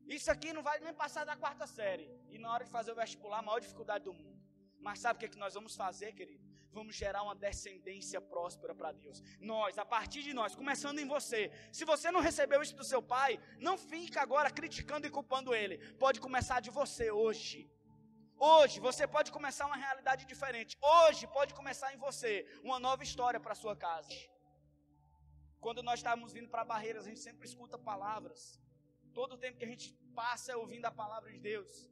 Isso aqui não vai nem passar da 4ª série. E na hora de fazer o vestibular, a maior dificuldade do mundo. Mas sabe o que nós vamos fazer, querido? Vamos gerar uma descendência próspera para Deus. Nós, a partir de nós, começando em você. Se você não recebeu isso do seu pai, não fica agora criticando e culpando ele. Pode começar de você hoje. Hoje você pode começar uma realidade diferente. Hoje pode começar em você uma nova história para a sua casa. Quando nós estávamos vindo para Barreiras, a gente sempre escuta palavras. Todo o tempo que a gente passa é ouvindo a palavra de Deus.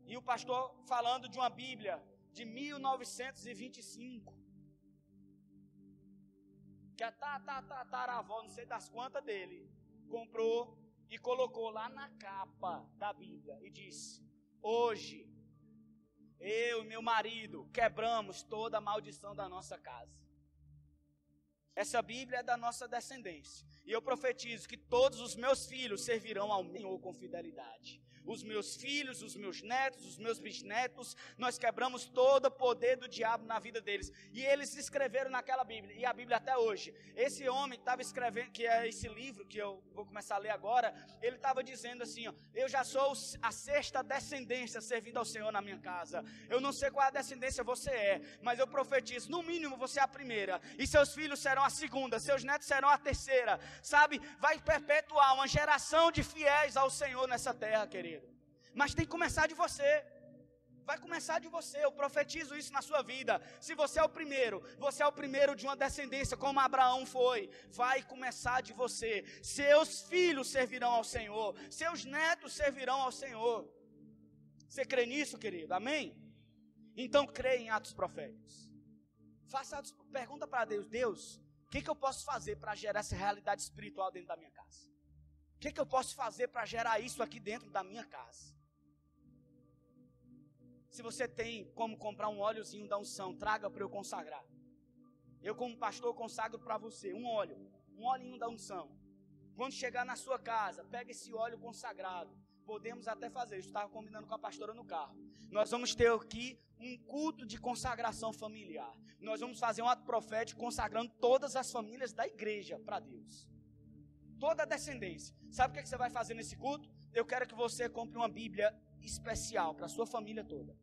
E o pastor falando de uma Bíblia de 1925, que a tataravó, não sei das quantas dele, comprou e colocou lá na capa da Bíblia e disse, hoje, eu e meu marido quebramos toda a maldição da nossa casa. Essa Bíblia é da nossa descendência. E eu profetizo que todos os meus filhos servirão ao Senhor com fidelidade. Os meus filhos, os meus netos, os meus bisnetos, nós quebramos todo o poder do diabo na vida deles. E eles escreveram naquela Bíblia, e a Bíblia até hoje. Esse homem estava escrevendo, que é esse livro que eu vou começar a ler agora, ele estava dizendo assim, ó, eu já sou a sexta descendência servindo ao Senhor na minha casa. Eu não sei qual a descendência você é, mas eu profetizo, no mínimo você é a primeira, e seus filhos serão a segunda, seus netos serão a terceira, sabe? Vai perpetuar uma geração de fiéis ao Senhor nessa terra, querido. Mas tem que começar de você. Vai começar de você. Eu profetizo isso na sua vida. Se você é o primeiro de uma descendência como Abraão foi. Vai começar de você. Seus filhos servirão ao Senhor. Seus netos servirão ao Senhor. Você crê nisso, querido? Amém? Então crê em atos proféticos. Pergunta para Deus. Deus, o que eu posso fazer para gerar essa realidade espiritual dentro da minha casa? O que eu posso fazer para gerar isso aqui dentro da minha casa? Se você tem como comprar um óleozinho da unção, traga para eu consagrar. Eu como pastor consagro para você um olhinho da unção. Quando chegar na sua casa, pega esse óleo consagrado. Podemos até fazer, eu estava combinando com a pastora no carro. Nós vamos ter aqui um culto de consagração familiar. Nós vamos fazer um ato profético consagrando todas as famílias da igreja para Deus. Toda a descendência. Sabe o que você vai fazer nesse culto? Eu quero que você compre uma Bíblia especial para a sua família toda.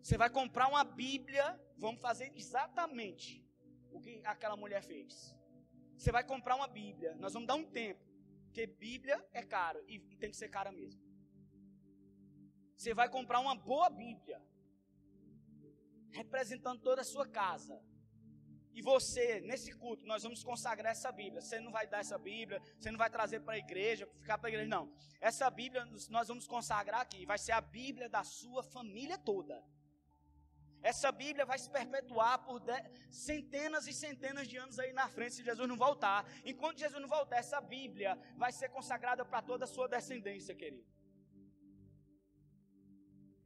Você vai comprar uma Bíblia, vamos fazer exatamente o que aquela mulher fez. Você vai comprar uma Bíblia, nós vamos dar um tempo, porque Bíblia é caro e tem que ser cara mesmo. Você vai comprar uma boa Bíblia, representando toda a sua casa. E você, nesse culto, nós vamos consagrar essa Bíblia. Você não vai dar essa Bíblia, você não vai trazer para a igreja, ficar para a igreja, não. Essa Bíblia nós vamos consagrar aqui, vai ser a Bíblia da sua família toda. Essa Bíblia vai se perpetuar por centenas e centenas de anos aí na frente, se Jesus não voltar. Enquanto Jesus não voltar, essa Bíblia vai ser consagrada para toda a sua descendência, querido.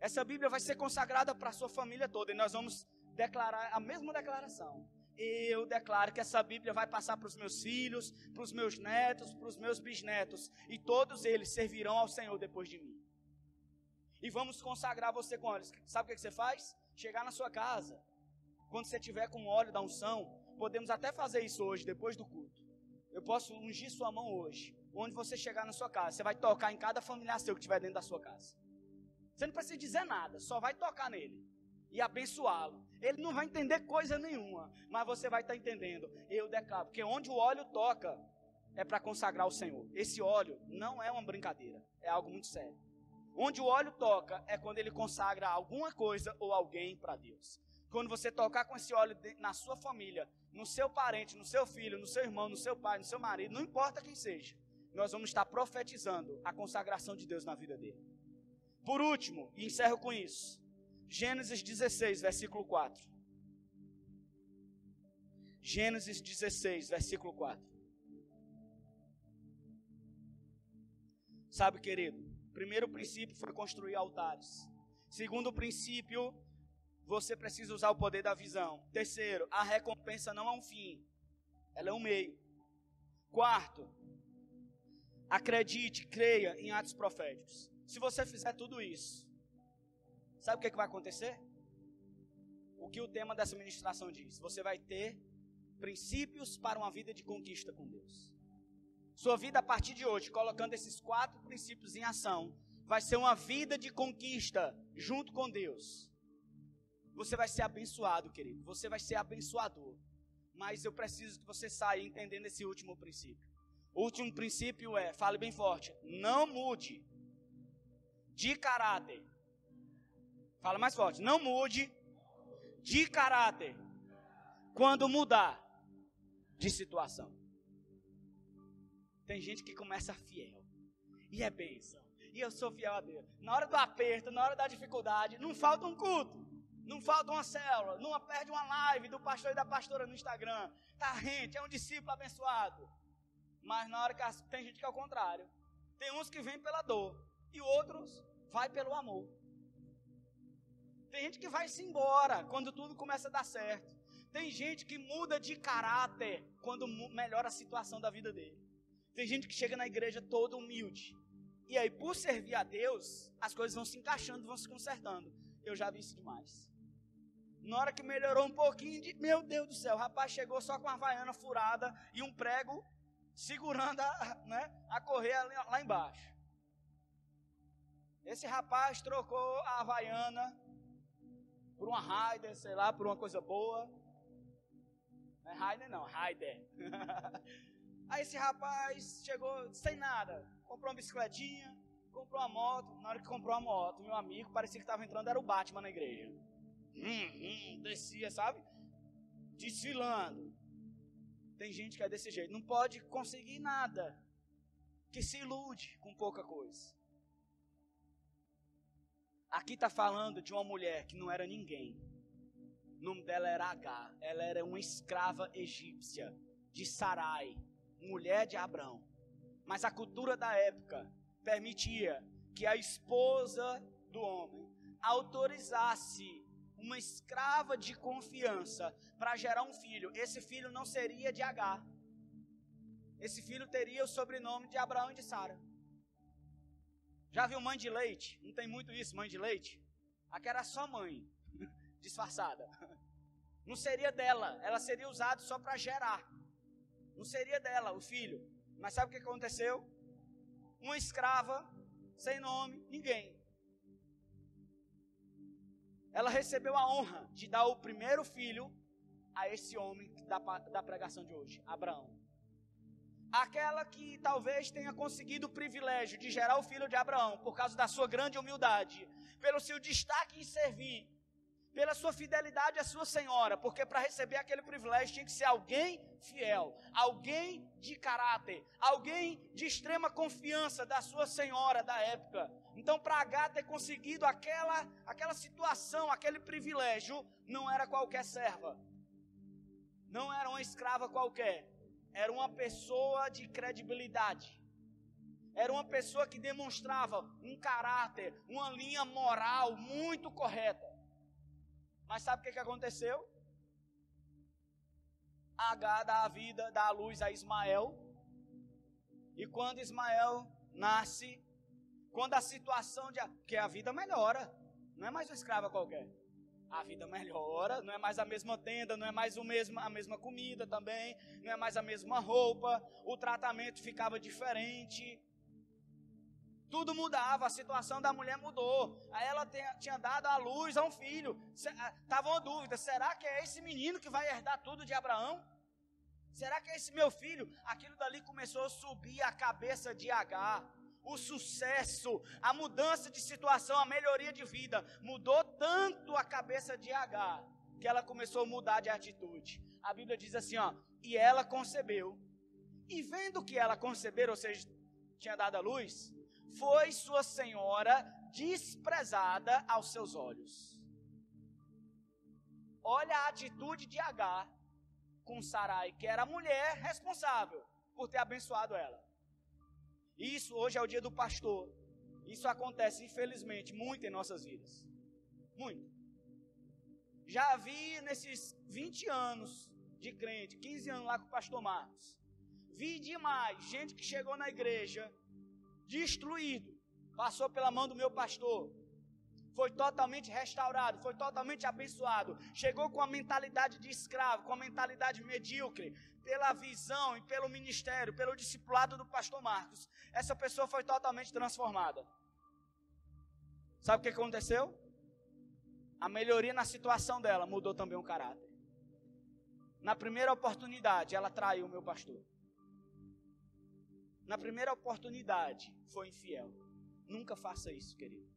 Essa Bíblia vai ser consagrada para a sua família toda. E nós vamos declarar a mesma declaração. Eu declaro que essa Bíblia vai passar para os meus filhos, para os meus netos, para os meus bisnetos. E todos eles servirão ao Senhor depois de mim. E vamos consagrar você com olhos. Sabe o que você faz? Chegar na sua casa, quando você tiver com óleo da unção, podemos até fazer isso hoje, depois do culto. Eu posso ungir sua mão hoje, onde você chegar na sua casa. Você vai tocar em cada familiar seu que estiver dentro da sua casa. Você não precisa dizer nada, só vai tocar nele e abençoá-lo. Ele não vai entender coisa nenhuma, mas você vai estar entendendo. Eu declaro, porque onde o óleo toca, é para consagrar o Senhor. Esse óleo não é uma brincadeira, é algo muito sério. Onde o óleo toca é quando ele consagra alguma coisa ou alguém para Deus. Quando você tocar com esse óleo na sua família, no seu parente, no seu filho, no seu irmão, no seu pai, no seu marido, não importa quem seja, nós vamos estar profetizando a consagração de Deus na vida dele. Por último, e encerro com isso, Gênesis 16, versículo 4. Gênesis 16, versículo 4. Sabe, querido? Primeiro princípio foi construir altares. Segundo princípio, você precisa usar o poder da visão. Terceiro, a recompensa não é um fim, ela é um meio. Quarto, acredite, creia em atos proféticos. Se você fizer tudo isso, sabe o que vai acontecer? O que o tema dessa ministração diz? Você vai ter princípios para uma vida de conquista com Deus. Sua vida a partir de hoje, colocando esses 4 princípios em ação, vai ser uma vida de conquista junto com Deus. Você vai ser abençoado, querido. Você vai ser abençoador. Mas eu preciso que você saia entendendo esse último princípio. O último princípio é, fale bem forte, não mude de caráter. Fala mais forte, não mude de caráter quando mudar de situação. Tem gente que começa fiel, e é bênção, e eu sou fiel a Deus. Na hora do aperto, na hora da dificuldade, não falta um culto, não falta uma célula, não perde uma live do pastor e da pastora no Instagram. Tá rente, é um discípulo abençoado. Mas na hora que tem gente que é o contrário. Tem uns que vêm pela dor, e outros vai pelo amor. Tem gente que vai se embora quando tudo começa a dar certo. Tem gente que muda de caráter quando melhora a situação da vida dele. Tem gente que chega na igreja todo humilde. E aí, por servir a Deus, as coisas vão se encaixando, vão se consertando. Eu já vi isso demais. Na hora que melhorou um pouquinho, meu Deus do céu, o rapaz chegou só com a havaiana furada e um prego segurando a correr lá embaixo. Esse rapaz trocou a havaiana por uma Raider, sei lá, por uma coisa boa. Não é Raider não, Raider. Aí esse rapaz chegou sem nada, comprou uma bicicletinha, comprou uma moto. Na hora que comprou a moto, meu amigo, parecia que estava entrando, era o Batman na igreja. Descia, sabe? Desfilando. Tem gente que é desse jeito, não pode conseguir nada, que se ilude com pouca coisa. Aqui está falando de uma mulher que não era ninguém. O nome dela era Agar. Ela era uma escrava egípcia de Sarai, mulher de Abrão. Mas a cultura da época permitia que a esposa do homem autorizasse uma escrava de confiança para gerar um filho. Esse filho não seria de Agar. Esse filho teria o sobrenome de Abraão e de Sara. Já viu mãe de leite? Não tem muito isso, mãe de leite? Aqui era só mãe, disfarçada. Não seria dela, ela seria usada só para gerar. Não seria dela o filho. Mas sabe o que aconteceu? Uma escrava, sem nome, ninguém. Ela recebeu a honra de dar o primeiro filho a esse homem da pregação de hoje, Abraão. Aquela que talvez tenha conseguido o privilégio de gerar o filho de Abraão, por causa da sua grande humildade, pelo seu destaque em servir, pela sua fidelidade à sua senhora, porque para receber aquele privilégio tinha que ser alguém fiel, alguém de caráter, alguém de extrema confiança da sua senhora da época. Então, para Agar ter conseguido aquela situação, aquele privilégio, não era qualquer serva, não era uma escrava qualquer, era uma pessoa de credibilidade, era uma pessoa que demonstrava um caráter, uma linha moral muito correta. Mas sabe o que aconteceu? Agar dá a luz a Ismael. E quando Ismael nasce, quando a situação porque a vida melhora, não é mais uma escrava qualquer. A vida melhora, não é mais a mesma tenda, não é mais a mesma comida também, não é mais a mesma roupa, o tratamento ficava diferente. Tudo mudava, a situação da mulher mudou. Aí ela tinha dado a luz a um filho. Estava uma dúvida, será que é esse menino que vai herdar tudo de Abraão? Será que é esse meu filho? Aquilo dali começou a subir a cabeça de Agar. O sucesso, a mudança de situação, a melhoria de vida, mudou tanto a cabeça de Agar, que ela começou a mudar de atitude. A Bíblia diz assim, e ela concebeu. E vendo que ela concebeu, ou seja, tinha dado a luz, foi sua senhora desprezada aos seus olhos. Olha a atitude de Agar com Sarai, que era a mulher responsável por ter abençoado ela. Isso hoje é o dia do pastor. Isso acontece, infelizmente, muito em nossas vidas. Muito. Já vi nesses 20 anos de crente, 15 anos lá com o pastor Marcos, vi demais gente que chegou na igreja destruído, passou pela mão do meu pastor, foi totalmente restaurado, foi totalmente abençoado, chegou com a mentalidade de escravo, com a mentalidade medíocre, pela visão e pelo ministério, pelo discipulado do pastor Marcos. Essa pessoa foi totalmente transformada. Sabe o que aconteceu? A melhoria na situação dela mudou também o caráter. Na primeira oportunidade, ela traiu o meu pastor. Na primeira oportunidade, foi infiel. Nunca faça isso, querido.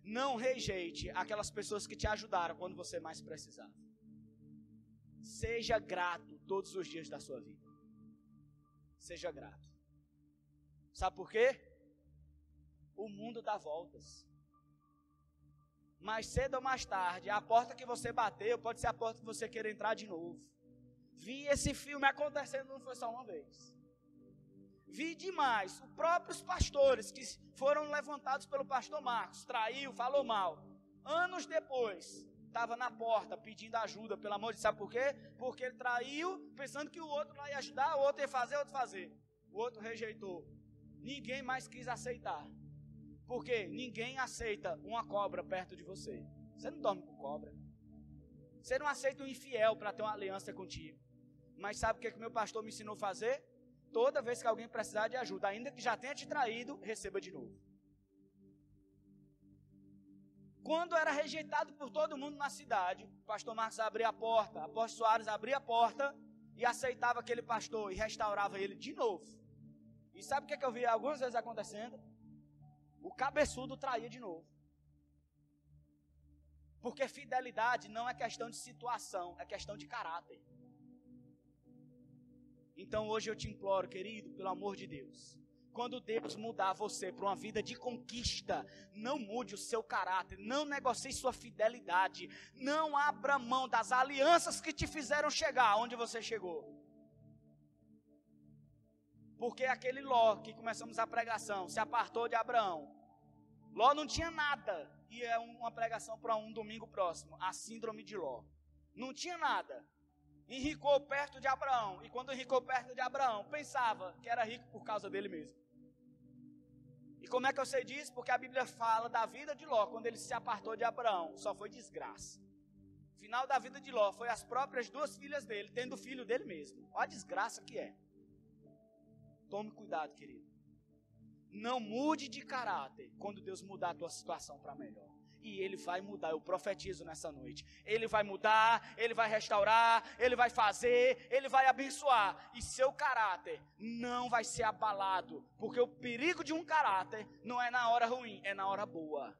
Não rejeite aquelas pessoas que te ajudaram quando você mais precisava. Seja grato todos os dias da sua vida. Seja grato. Sabe por quê? O mundo dá voltas. Mais cedo ou mais tarde, a porta que você bateu pode ser a porta que você queira entrar de novo. Vi esse filme acontecendo, não foi só uma vez. Vi demais, os próprios pastores que foram levantados pelo pastor Marcos, traiu, falou mal. Anos depois, estava na porta pedindo ajuda, pelo amor de Deus. Sabe por quê? Porque ele traiu, pensando que o outro lá ia ajudar, o outro ia fazer, o outro fazer. O outro rejeitou. Ninguém mais quis aceitar. Por quê? Ninguém aceita uma cobra perto de você. Você não dorme com cobra. Você não aceita um infiel para ter uma aliança contigo. Mas sabe o que meu pastor me ensinou a fazer? Toda vez que alguém precisar de ajuda, ainda que já tenha te traído, receba de novo. Quando era rejeitado por todo mundo na cidade, o pastor Marcos abria a porta, o apóstolo Soares abria a porta e aceitava aquele pastor e restaurava ele de novo. E sabe o que eu vi algumas vezes acontecendo? O cabeçudo traía de novo. Porque fidelidade não é questão de situação, é questão de caráter. Então hoje eu te imploro, querido, pelo amor de Deus, quando Deus mudar você para uma vida de conquista, não mude o seu caráter, não negocie sua fidelidade, não abra mão das alianças que te fizeram chegar onde você chegou. Porque aquele Ló, que começamos a pregação, se apartou de Abraão. Ló não tinha nada, e é uma pregação para um domingo próximo, a síndrome de Ló. Não tinha nada. Enricou perto de Abraão, e quando enricou perto de Abraão, pensava que era rico por causa dele mesmo. E como é que eu sei disso? Porque a Bíblia fala da vida de Ló, quando ele se apartou de Abraão, só foi desgraça. O final da vida de Ló foi as próprias 2 filhas dele, tendo o filho dele mesmo. Olha a desgraça que é. Tome cuidado, querido. Não mude de caráter quando Deus mudar a tua situação para melhor. E Ele vai mudar, eu profetizo nessa noite. Ele vai mudar, Ele vai restaurar, Ele vai fazer, Ele vai abençoar. E seu caráter não vai ser abalado. Porque o perigo de um caráter não é na hora ruim, é na hora boa.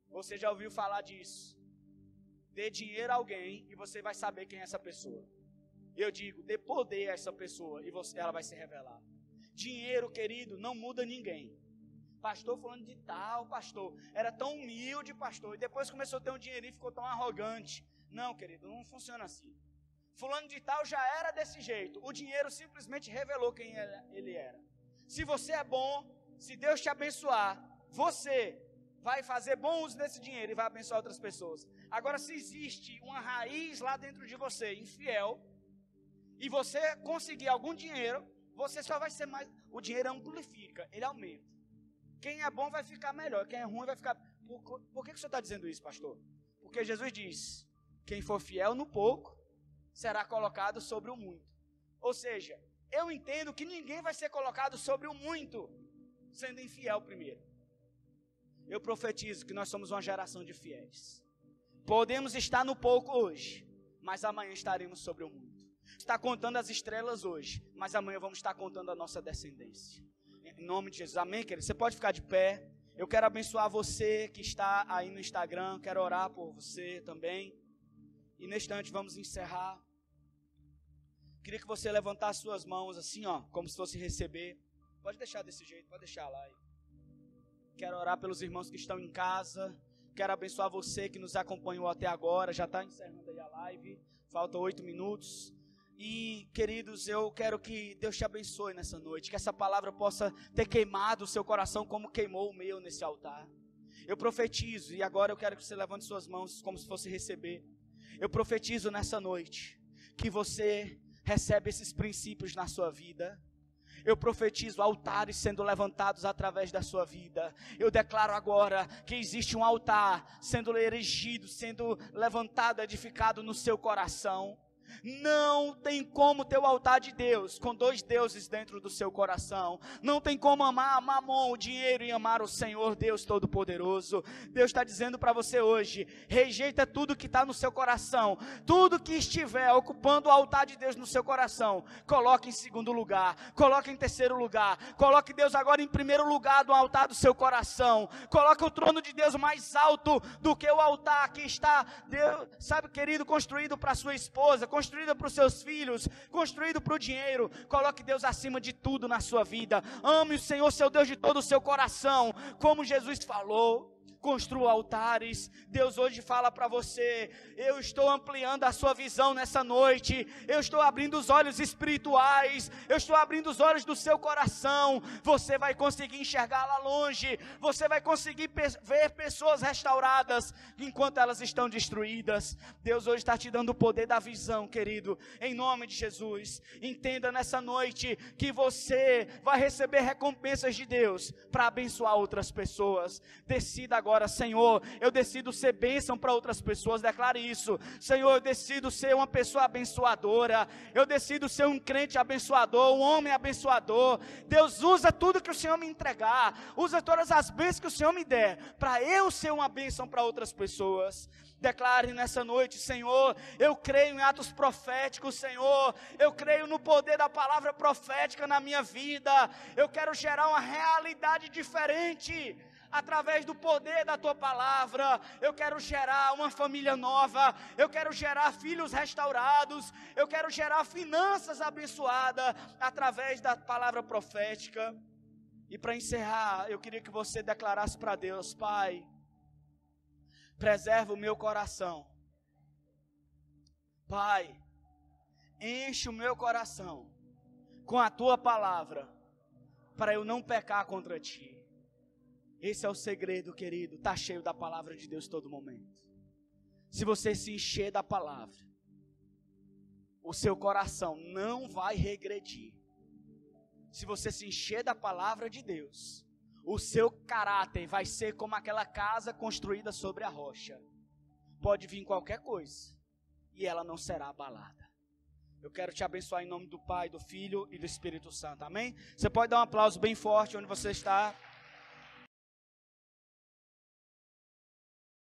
Você já ouviu falar disso? Dê dinheiro a alguém e você vai saber quem é essa pessoa. Eu digo, dê poder a essa pessoa e ela vai se revelar. Dinheiro, querido, não muda ninguém. Pastor falando de tal, pastor, era tão humilde, pastor, e depois começou a ter um dinheirinho e ficou tão arrogante. Não, querido, não funciona assim. Fulano de tal já era desse jeito. O dinheiro simplesmente revelou quem ele era. Se você é bom, se Deus te abençoar, você vai fazer bom uso desse dinheiro e vai abençoar outras pessoas. Agora, se existe uma raiz lá dentro de você, infiel, e você conseguir algum dinheiro, você só vai ser mais... O dinheiro amplifica, ele aumenta. Quem é bom vai ficar melhor, quem é ruim vai ficar... Por que o senhor está dizendo isso, pastor? Porque Jesus diz, quem for fiel no pouco, será colocado sobre o muito. Ou seja, eu entendo que ninguém vai ser colocado sobre o muito, sendo infiel primeiro. Eu profetizo que nós somos uma geração de fiéis. Podemos estar no pouco hoje, mas amanhã estaremos sobre o muito. Está contando as estrelas hoje, mas amanhã vamos estar contando a nossa descendência. Em nome de Jesus, amém, querido? Você pode ficar de pé. Eu quero abençoar você que está aí no Instagram, quero orar por você também. E neste instante vamos encerrar. Queria que você levantasse suas mãos assim, ó, como se fosse receber. Pode deixar desse jeito, pode deixar lá. Quero orar pelos irmãos que estão em casa. Quero abençoar você que nos acompanhou até agora. Já está encerrando aí a live. Faltam 8 minutos. E, queridos, eu quero que Deus te abençoe nessa noite, que essa palavra possa ter queimado o seu coração como queimou o meu nesse altar. Eu profetizo, e agora eu quero que você levante suas mãos como se fosse receber. Eu profetizo nessa noite, que você recebe esses princípios na sua vida. Eu profetizo altares sendo levantados através da sua vida. Eu declaro agora que existe um altar sendo erigido, sendo levantado, edificado no seu coração. Não tem como ter o altar de Deus com 2 deuses dentro do seu coração. Não tem como amar Mamon, o dinheiro, e amar o Senhor Deus Todo-Poderoso. Deus está dizendo para você hoje, rejeita tudo que está no seu coração. Tudo que estiver ocupando o altar de Deus no seu coração, coloque em segundo lugar, coloque em terceiro lugar, coloque Deus agora em primeiro lugar do altar do seu coração. Coloque o trono de Deus mais alto do que o altar que está, Deus, sabe, querido, construído para sua esposa, construída para os seus filhos, construído para o dinheiro. Coloque Deus acima de tudo na sua vida. Ame o Senhor, seu Deus, de todo o seu coração, como Jesus falou. construa altares. Deus hoje fala para você: eu estou ampliando a sua visão nessa noite, eu estou abrindo os olhos espirituais, eu estou abrindo os olhos do seu coração. Você vai conseguir enxergar lá longe, você vai conseguir ver pessoas restauradas enquanto elas estão destruídas. Deus hoje está te dando o poder da visão, querido, em nome de Jesus. Entenda nessa noite que você vai receber recompensas de Deus para abençoar outras pessoas. Decida agora: Senhor, eu decido ser bênção para outras pessoas. Declare isso: Senhor, eu decido ser uma pessoa abençoadora, eu decido ser um crente abençoador, um homem abençoador. Deus, usa tudo que o Senhor me entregar, usa todas as bênçãos que o Senhor me der, para eu ser uma bênção para outras pessoas. Declare nessa noite: Senhor, eu creio em atos proféticos, Senhor, eu creio no poder da palavra profética na minha vida. Eu quero gerar uma realidade diferente através do poder da tua palavra. Eu quero gerar uma família nova, eu quero gerar filhos restaurados, eu quero gerar finanças abençoadas através da palavra profética. E para encerrar, eu queria que você declarasse para Deus: Pai, preserva o meu coração. Pai, enche o meu coração com a tua palavra, para eu não pecar contra ti. Esse é o segredo, querido. Está cheio da palavra de Deus todo momento. Se você se encher da palavra, o seu coração não vai regredir. Se você se encher da palavra de Deus, o seu caráter vai ser como aquela casa construída sobre a rocha. Pode vir qualquer coisa e ela não será abalada. Eu quero te abençoar em nome do Pai, do Filho e do Espírito Santo. Amém? Você pode dar um aplauso bem forte onde você está.